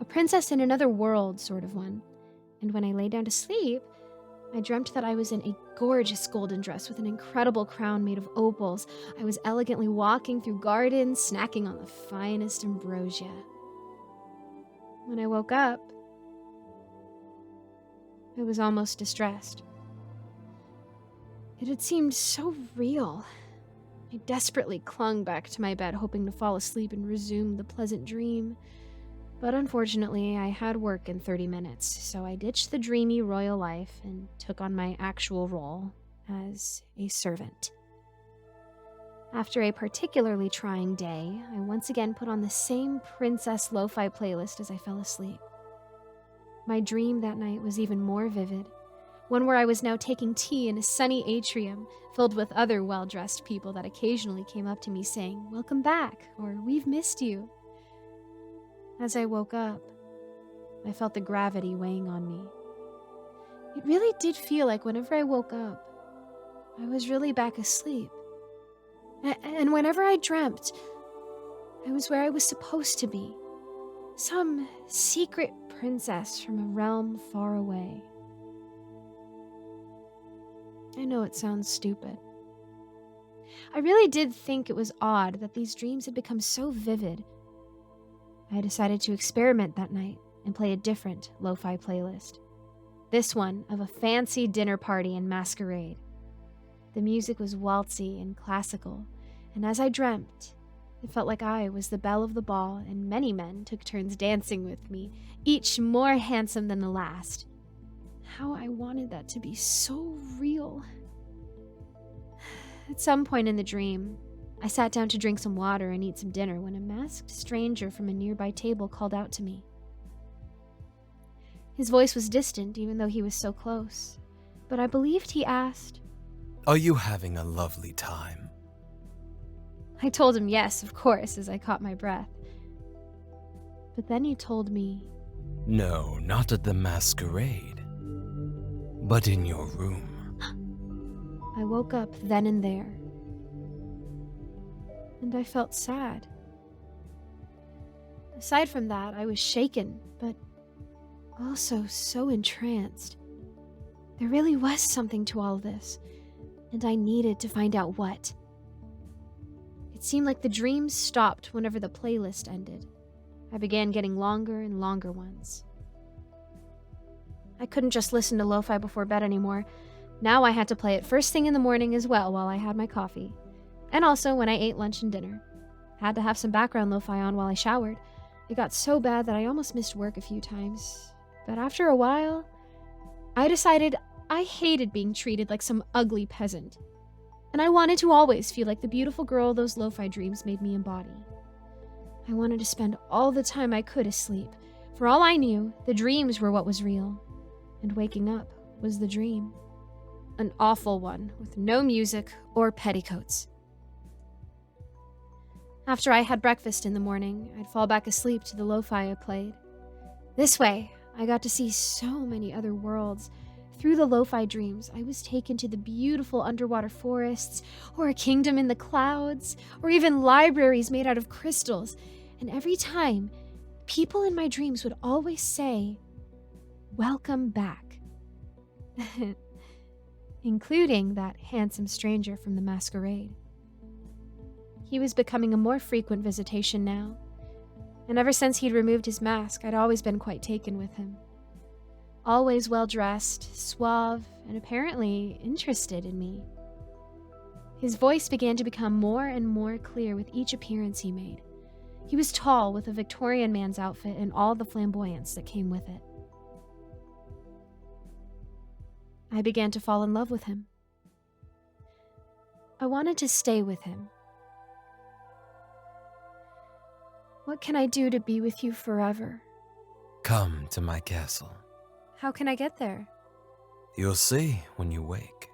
a princess in another world sort of one, and when I lay down to sleep, I dreamt that I was in a gorgeous golden dress with an incredible crown made of opals. I was elegantly walking through gardens, snacking on the finest ambrosia. When I woke up, I was almost distressed. It had seemed so real. I desperately clung back to my bed, hoping to fall asleep and resume the pleasant dream. But unfortunately, I had work in 30 minutes, so I ditched the dreamy royal life and took on my actual role as a servant. After a particularly trying day, I once again put on the same princess lo-fi playlist as I fell asleep. My dream that night was even more vivid, one where I was now taking tea in a sunny atrium filled with other well-dressed people that occasionally came up to me saying, "Welcome back," or "We've missed you." As I woke up, I felt the gravity weighing on me. It really did feel like whenever I woke up, I was really back asleep. And whenever I dreamt, I was where I was supposed to be. Some secret princess from a realm far away. I know it sounds stupid. I really did think it was odd that these dreams had become so vivid. I decided to experiment that night and play a different lo-fi playlist. This one of a fancy dinner party and masquerade. The music was waltzy and classical, and as I dreamt, it felt like I was the belle of the ball and many men took turns dancing with me, each more handsome than the last. How I wanted that to be so real. At some point in the dream, I sat down to drink some water and eat some dinner when a masked stranger from a nearby table called out to me. His voice was distant, even though he was so close, but I believed he asked, "Are you having a lovely time?" I told him yes, of course, as I caught my breath. But then he told me, "No, not at the masquerade, but in your room." I woke up then and there, and I felt sad. Aside from that, I was shaken, but also so entranced. There really was something to all this, and I needed to find out what. It seemed like the dreams stopped whenever the playlist ended. I began getting longer and longer ones. I couldn't just listen to lo-fi before bed anymore. Now I had to play it first thing in the morning as well while I had my coffee. And also when I ate lunch and dinner. Had to have some background lo-fi on while I showered. It got so bad that I almost missed work a few times. But after a while, I decided I hated being treated like some ugly peasant. And I wanted to always feel like the beautiful girl those lo-fi dreams made me embody. I wanted to spend all the time I could asleep. For all I knew, the dreams were what was real. And waking up was the dream. An awful one, with no music or petticoats. After I had breakfast in the morning, I'd fall back asleep to the lo-fi I played. This way, I got to see so many other worlds. Through the lo-fi dreams, I was taken to the beautiful underwater forests, or a kingdom in the clouds, or even libraries made out of crystals. And every time, people in my dreams would always say, "Welcome back." Including that handsome stranger from the masquerade. He was becoming a more frequent visitation now, and ever since he'd removed his mask, I'd always been quite taken with him. Always well-dressed, suave, and apparently interested in me. His voice began to become more and more clear with each appearance he made. He was tall, with a Victorian man's outfit and all the flamboyance that came with it. I began to fall in love with him. I wanted to stay with him. What can I do to be with you forever? "Come to my castle. How can I get there? You'll see when you wake."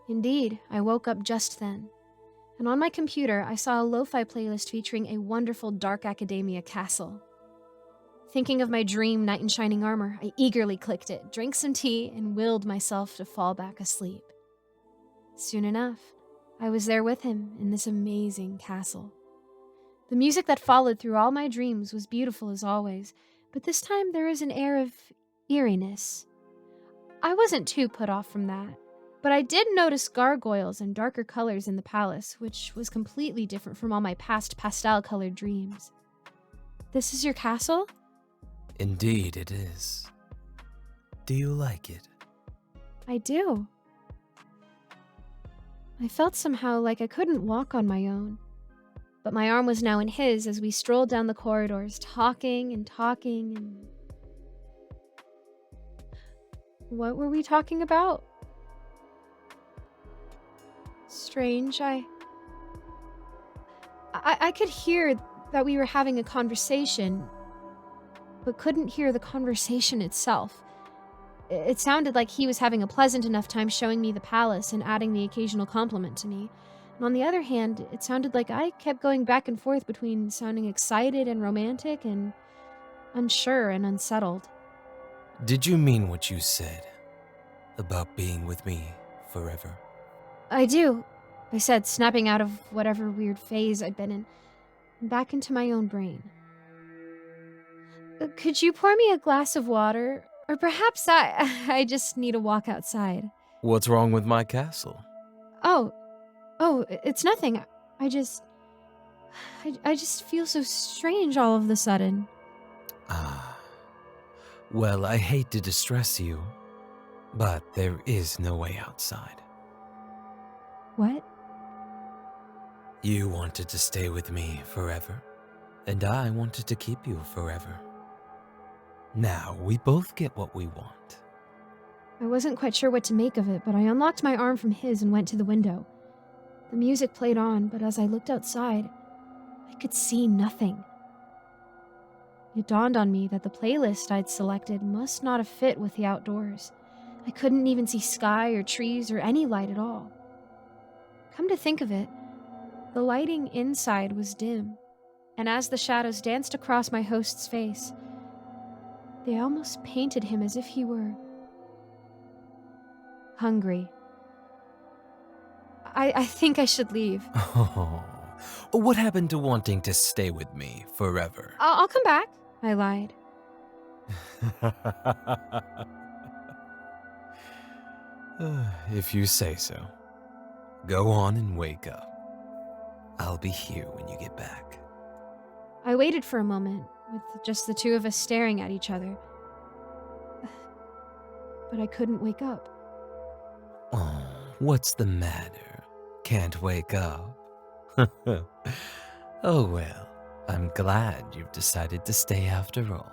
Indeed, I woke up just then. And on my computer, I saw a lo-fi playlist featuring a wonderful dark academia castle. Thinking of my dream knight in shining armor, I eagerly clicked it, drank some tea, and willed myself to fall back asleep. Soon enough, I was there with him in this amazing castle. The music that followed through all my dreams was beautiful as always, but this time there was an air of eeriness. I wasn't too put off from that, but I did notice gargoyles and darker colors in the palace, which was completely different from all my past pastel-colored dreams. "This is your castle?" "Indeed it is. Do you like it?" "I do." I felt somehow like I couldn't walk on my own, but my arm was now in his as we strolled down the corridors, talking and talking and... What were we talking about? Strange, I could hear that we were having a conversation, but couldn't hear the conversation itself. It sounded like he was having a pleasant enough time showing me the palace and adding the occasional compliment to me. And on the other hand, it sounded like I kept going back and forth between sounding excited and romantic and unsure and unsettled. "Did you mean what you said about being with me forever?" "I do," I said, snapping out of whatever weird phase I'd been in, and back into my own brain. "Could you pour me a glass of water? Or perhaps I just need a walk outside." "What's wrong with my castle?" Oh, it's nothing. I just feel so strange all of a sudden. Ah. Well, I hate to distress you, but there is no way outside. What? You wanted to stay with me forever, and I wanted to keep you forever. Now we both get what we want. I wasn't quite sure what to make of it, but I unlocked my arm from his and went to the window. The music played on, but as I looked outside, I could see nothing. It dawned on me that the playlist I'd selected must not have fit with the outdoors. I couldn't even see sky or trees or any light at all. Come to think of it, the lighting inside was dim, and as the shadows danced across my host's face, they almost painted him as if he were hungry. I think I should leave. Oh, what happened to wanting to stay with me forever? I'll come back, I lied. If you say so. Go on and wake up. I'll be here when you get back. I waited for a moment, with just the two of us staring at each other. But I couldn't wake up. Oh, what's the matter? Can't wake up? Oh well, I'm glad you've decided to stay after all.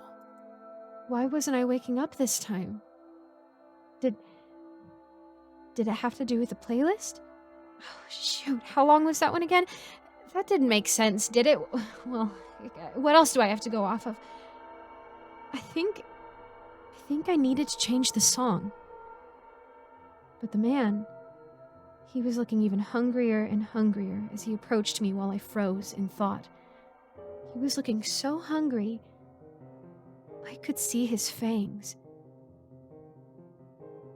Why wasn't I waking up this time? Did it have to do with the playlist? Oh, shoot, how long was that one again? That didn't make sense, did it? Well, what else do I have to go off of? I think I needed to change the song. But the man, he was looking even hungrier and hungrier as he approached me while I froze in thought. He was looking so hungry, I could see his fangs.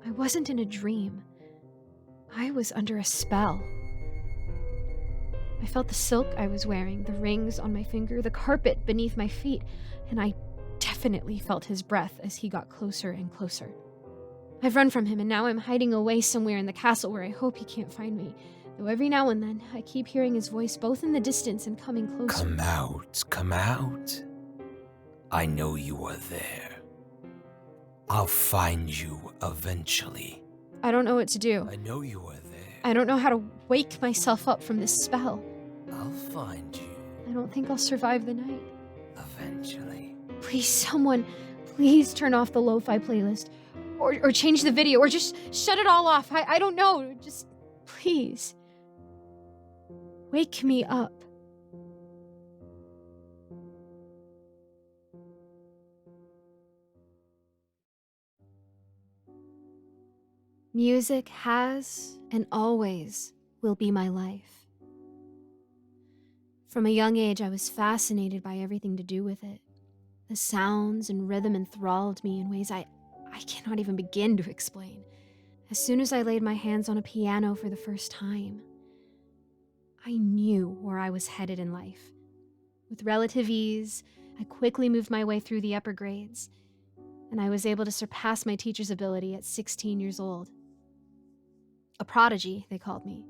I wasn't in a dream. I was under a spell. I felt the silk I was wearing, the rings on my finger, the carpet beneath my feet, and I definitely felt his breath as he got closer and closer. I've run from him, and now I'm hiding away somewhere in the castle where I hope he can't find me. Though every now and then, I keep hearing his voice both in the distance and coming closer. Come out, come out. I know you are there. I'll find you eventually. I don't know what to do. I know you are there. I don't know how to wake myself up from this spell. I'll find you. I don't think I'll survive the night. Eventually. Please, someone, please turn off the lo-fi playlist. Or change the video, or just shut it all off. I don't know. Just, please. Wake me up. Music has and always will be my life. From a young age, I was fascinated by everything to do with it. The sounds and rhythm enthralled me in ways I cannot even begin to explain. As soon as I laid my hands on a piano for the first time, I knew where I was headed in life. With relative ease, I quickly moved my way through the upper grades, and I was able to surpass my teacher's ability at 16 years old. A prodigy, they called me.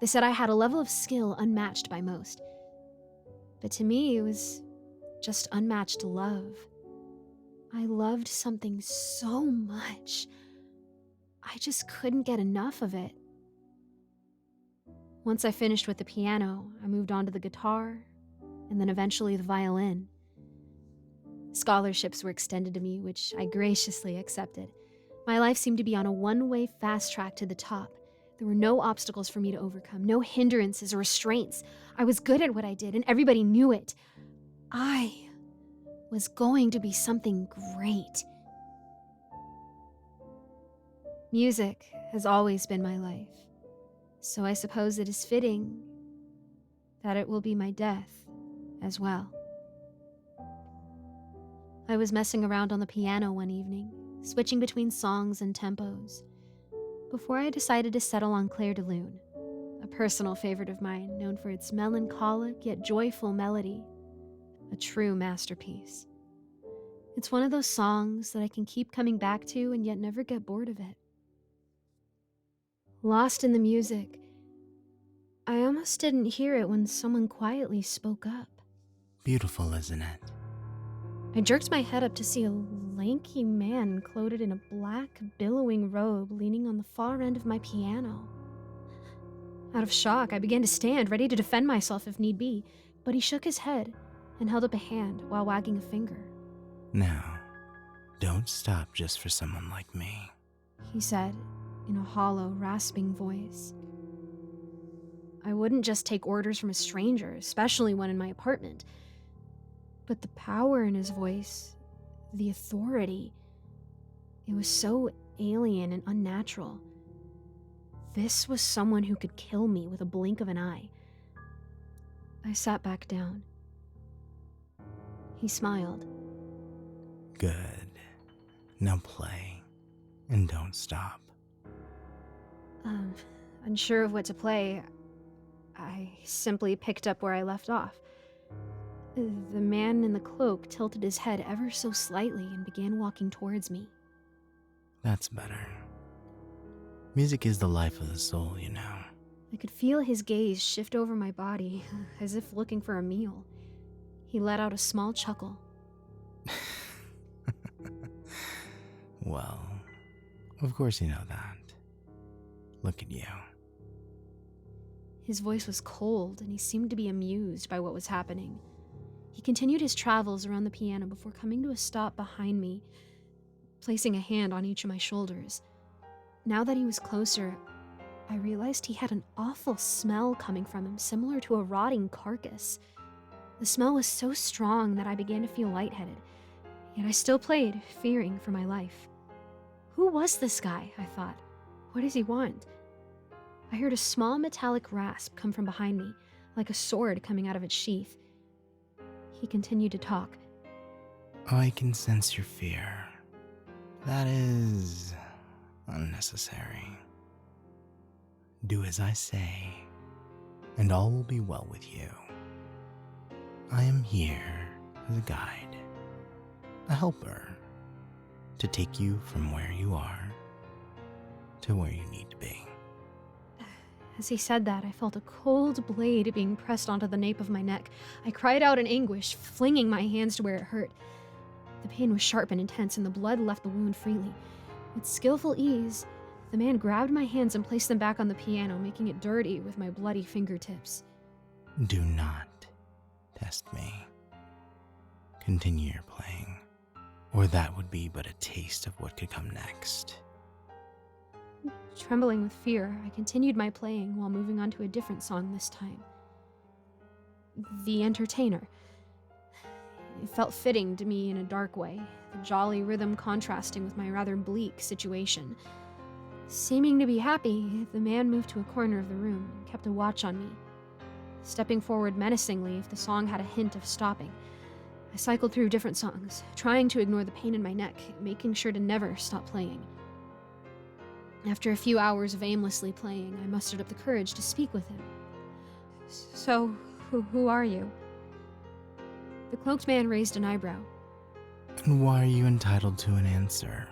They said I had a level of skill unmatched by most. But to me, it was just unmatched love. I loved something so much. I just couldn't get enough of it. Once I finished with the piano, I moved on to the guitar, and then eventually the violin. Scholarships were extended to me, which I graciously accepted. My life seemed to be on a one-way fast track to the top. There were no obstacles for me to overcome, no hindrances or restraints. I was good at what I did, and everybody knew it. I was going to be something great. Music has always been my life, so I suppose it is fitting that it will be my death as well. I was messing around on the piano one evening, switching between songs and tempos, before I decided to settle on Clair de Lune, a personal favorite of mine known for its melancholic yet joyful melody, a true masterpiece. It's one of those songs that I can keep coming back to and yet never get bored of it. Lost in the music, I almost didn't hear it when someone quietly spoke up. Beautiful, isn't it? I jerked my head up to see a lanky man clothed in a black, billowing robe leaning on the far end of my piano. Out of shock, I began to stand, ready to defend myself if need be, but he shook his head and held up a hand while wagging a finger. Now, don't stop just for someone like me. He said in a hollow, rasping voice. I wouldn't just take orders from a stranger, especially one in my apartment. But the power in his voice, the authority, it was so alien and unnatural. This was someone who could kill me with a blink of an eye. I sat back down. He smiled. Good. Now play, and don't stop. Unsure of what to play, I simply picked up where I left off. The man in the cloak tilted his head ever so slightly and began walking towards me. That's better. Music is the life of the soul, you know. I could feel his gaze shift over my body, as if looking for a meal. He let out a small chuckle. Well, of course you know that. Look at you. His voice was cold, and he seemed to be amused by what was happening. He continued his travels around the piano before coming to a stop behind me, placing a hand on each of my shoulders. Now that he was closer, I realized he had an awful smell coming from him, similar to a rotting carcass. The smell was so strong that I began to feel lightheaded, yet I still played, fearing for my life. Who was this guy? I thought. What does he want? I heard a small metallic rasp come from behind me, like a sword coming out of its sheath. He continued to talk. I can sense your fear. That is unnecessary. Do as I say, and all will be well with you. I am here as a guide, a helper, to take you from where you are to where you need to be. As he said that, I felt a cold blade being pressed onto the nape of my neck. I cried out in anguish, flinging my hands to where it hurt. The pain was sharp and intense, and the blood left the wound freely. With skillful ease, the man grabbed my hands and placed them back on the piano, making it dirty with my bloody fingertips. Do not test me. Continue your playing, or that would be but a taste of what could come next. Trembling with fear, I continued my playing while moving on to a different song this time. The Entertainer. It felt fitting to me in a dark way, the jolly rhythm contrasting with my rather bleak situation. Seeming to be happy, the man moved to a corner of the room and kept a watch on me, stepping forward menacingly if the song had a hint of stopping. I cycled through different songs, trying to ignore the pain in my neck, making sure to never stop playing. After a few hours of aimlessly playing, I mustered up the courage to speak with him. So, who are you? The cloaked man raised an eyebrow. And why are you entitled to an answer?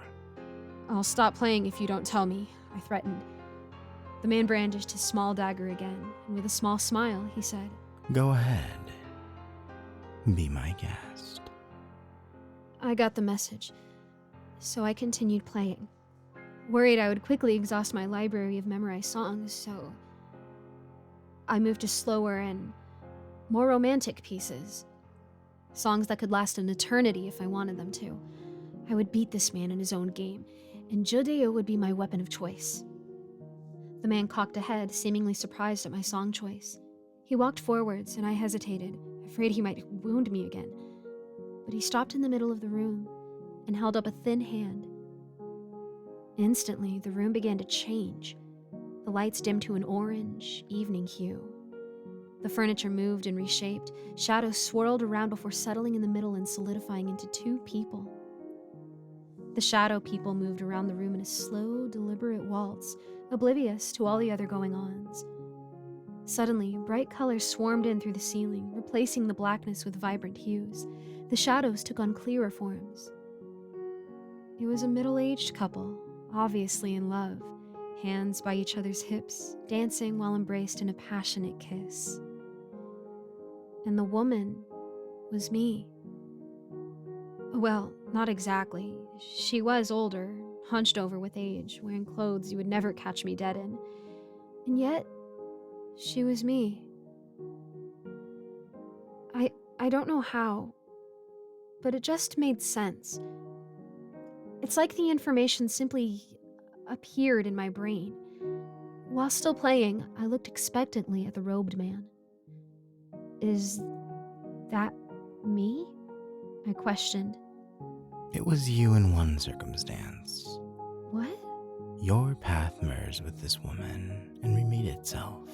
I'll stop playing if you don't tell me, I threatened. The man brandished his small dagger again, and with a small smile, he said, Go ahead. Be my guest. I got the message, so I continued playing. Worried I would quickly exhaust my library of memorized songs, so I moved to slower and more romantic pieces. Songs that could last an eternity if I wanted them to. I would beat this man in his own game, and Judeo would be my weapon of choice. The man cocked a head, seemingly surprised at my song choice. He walked forwards, and I hesitated, afraid he might wound me again. But he stopped in the middle of the room and held up a thin hand. Instantly, the room began to change. The lights dimmed to an orange, evening hue. The furniture moved and reshaped. Shadows swirled around before settling in the middle and solidifying into two people. The shadow people moved around the room in a slow, deliberate waltz, oblivious to all the other going-ons. Suddenly, bright colors swarmed in through the ceiling, replacing the blackness with vibrant hues. The shadows took on clearer forms. It was a middle-aged couple, obviously in love. hands by each other's hips, dancing while embraced in a passionate kiss. And the woman was me. Well, not exactly. She was older, hunched over with age, wearing clothes you would never catch me dead in. And yet, she was me. I don't know how, but it just made sense. It's like the information simply appeared in my brain. While still playing, I looked expectantly at the robed man. Is that me? I questioned. It was you in one circumstance. What? Your path merged with this woman and remade itself.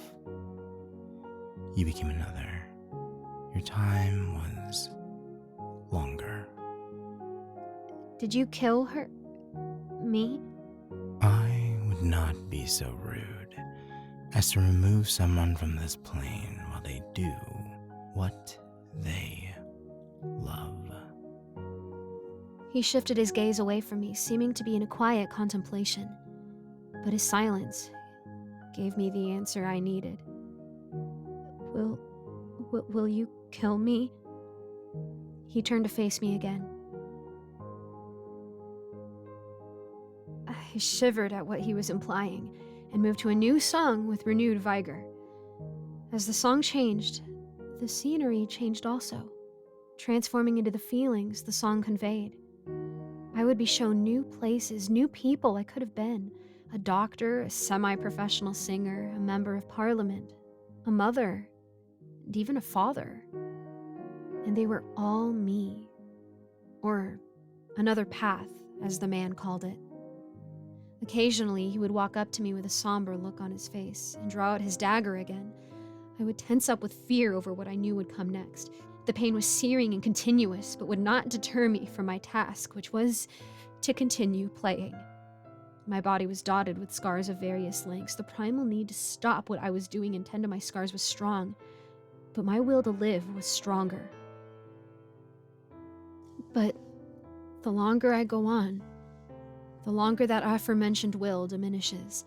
You became another. Your time was longer. Did you kill her? Me? I would not be so rude as to remove someone from this plane while they do what they love. He shifted his gaze away from me, seeming to be in a quiet contemplation. But his silence gave me the answer I needed. Will you kill me? He turned to face me again. I shivered at what he was implying and moved to a new song with renewed vigor. As the song changed, the scenery changed also, transforming into the feelings the song conveyed. I would be shown new places, new people I could have been. A doctor, a semi-professional singer, a member of parliament, a mother, and even a father. And they were all me. Or another path, as the man called it. Occasionally, he would walk up to me with a somber look on his face and draw out his dagger again. I would tense up with fear over what I knew would come next. The pain was searing and continuous, but would not deter me from my task, which was to continue playing. My body was dotted with scars of various lengths. The primal need to stop what I was doing and tend to my scars was strong, but my will to live was stronger. But the longer I go on, the longer that aforementioned will diminishes.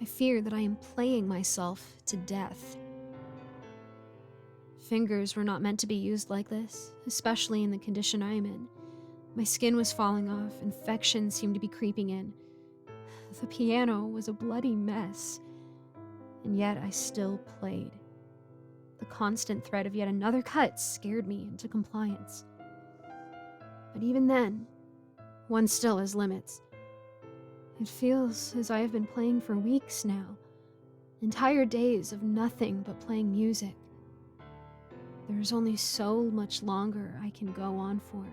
I fear that I am playing myself to death. Fingers were not meant to be used like this, especially in the condition I am in. My skin was falling off, infection seemed to be creeping in. The piano was a bloody mess, and yet I still played. The constant threat of yet another cut scared me into compliance. But even then, one still has limits. It feels as I have been playing for weeks now, entire days of nothing but playing music. There is only so much longer I can go on for.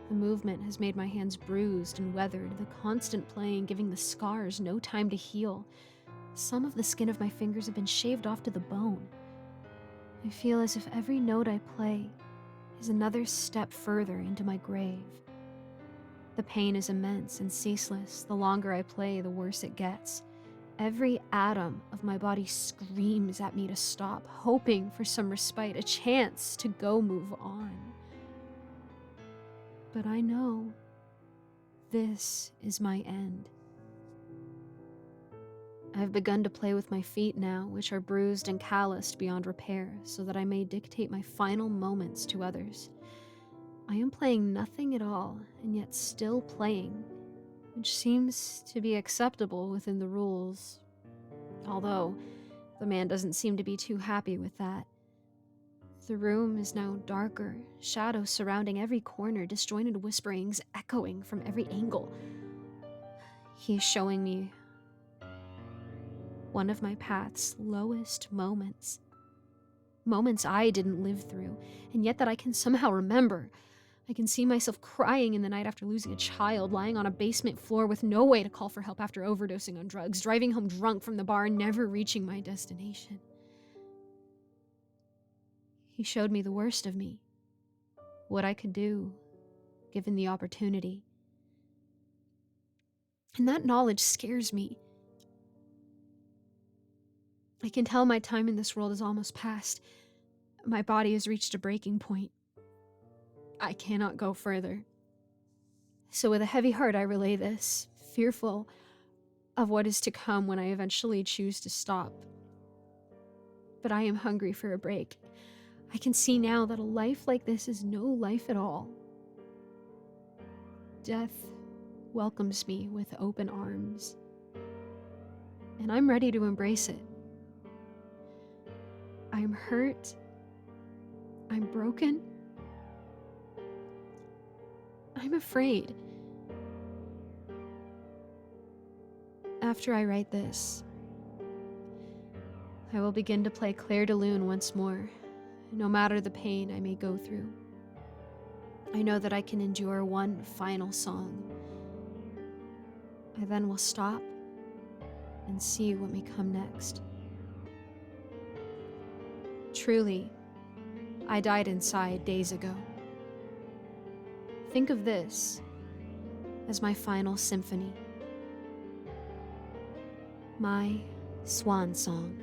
The movement has made my hands bruised and weathered, the constant playing giving the scars no time to heal. Some of the skin of my fingers have been shaved off to the bone. I feel as if every note I play is another step further into my grave. The pain is immense and ceaseless. The longer I play, the worse it gets. Every atom of my body screams at me to stop, hoping for some respite, a chance to go move on. But I know this is my end. I've begun to play with my feet now, which are bruised and calloused beyond repair, so that I may dictate my final moments to others. I am playing nothing at all, and yet still playing, which seems to be acceptable within the rules. Although, the man doesn't seem to be too happy with that. The room is now darker, shadows surrounding every corner, disjointed whisperings echoing from every angle. He is showing me one of my path's lowest moments. Moments I didn't live through, and yet that I can somehow remember. I can see myself crying in the night after losing a child, lying on a basement floor with no way to call for help after overdosing on drugs, driving home drunk from the bar and never reaching my destination. He showed me the worst of me, what I could do, given the opportunity. And that knowledge scares me. I can tell my time in this world is almost past. My body has reached a breaking point. I cannot go further. So with a heavy heart I relay this, fearful of what is to come when I eventually choose to stop. But I am hungry for a break. I can see now that a life like this is no life at all. Death welcomes me with open arms, and I'm ready to embrace it. I'm hurt. I'm broken. I'm afraid. After I write this, I will begin to play Clair de Lune once more, no matter the pain I may go through. I know that I can endure one final song. I then will stop and see what may come next. Truly, I died inside days ago. Think of this as my final symphony, my swan song.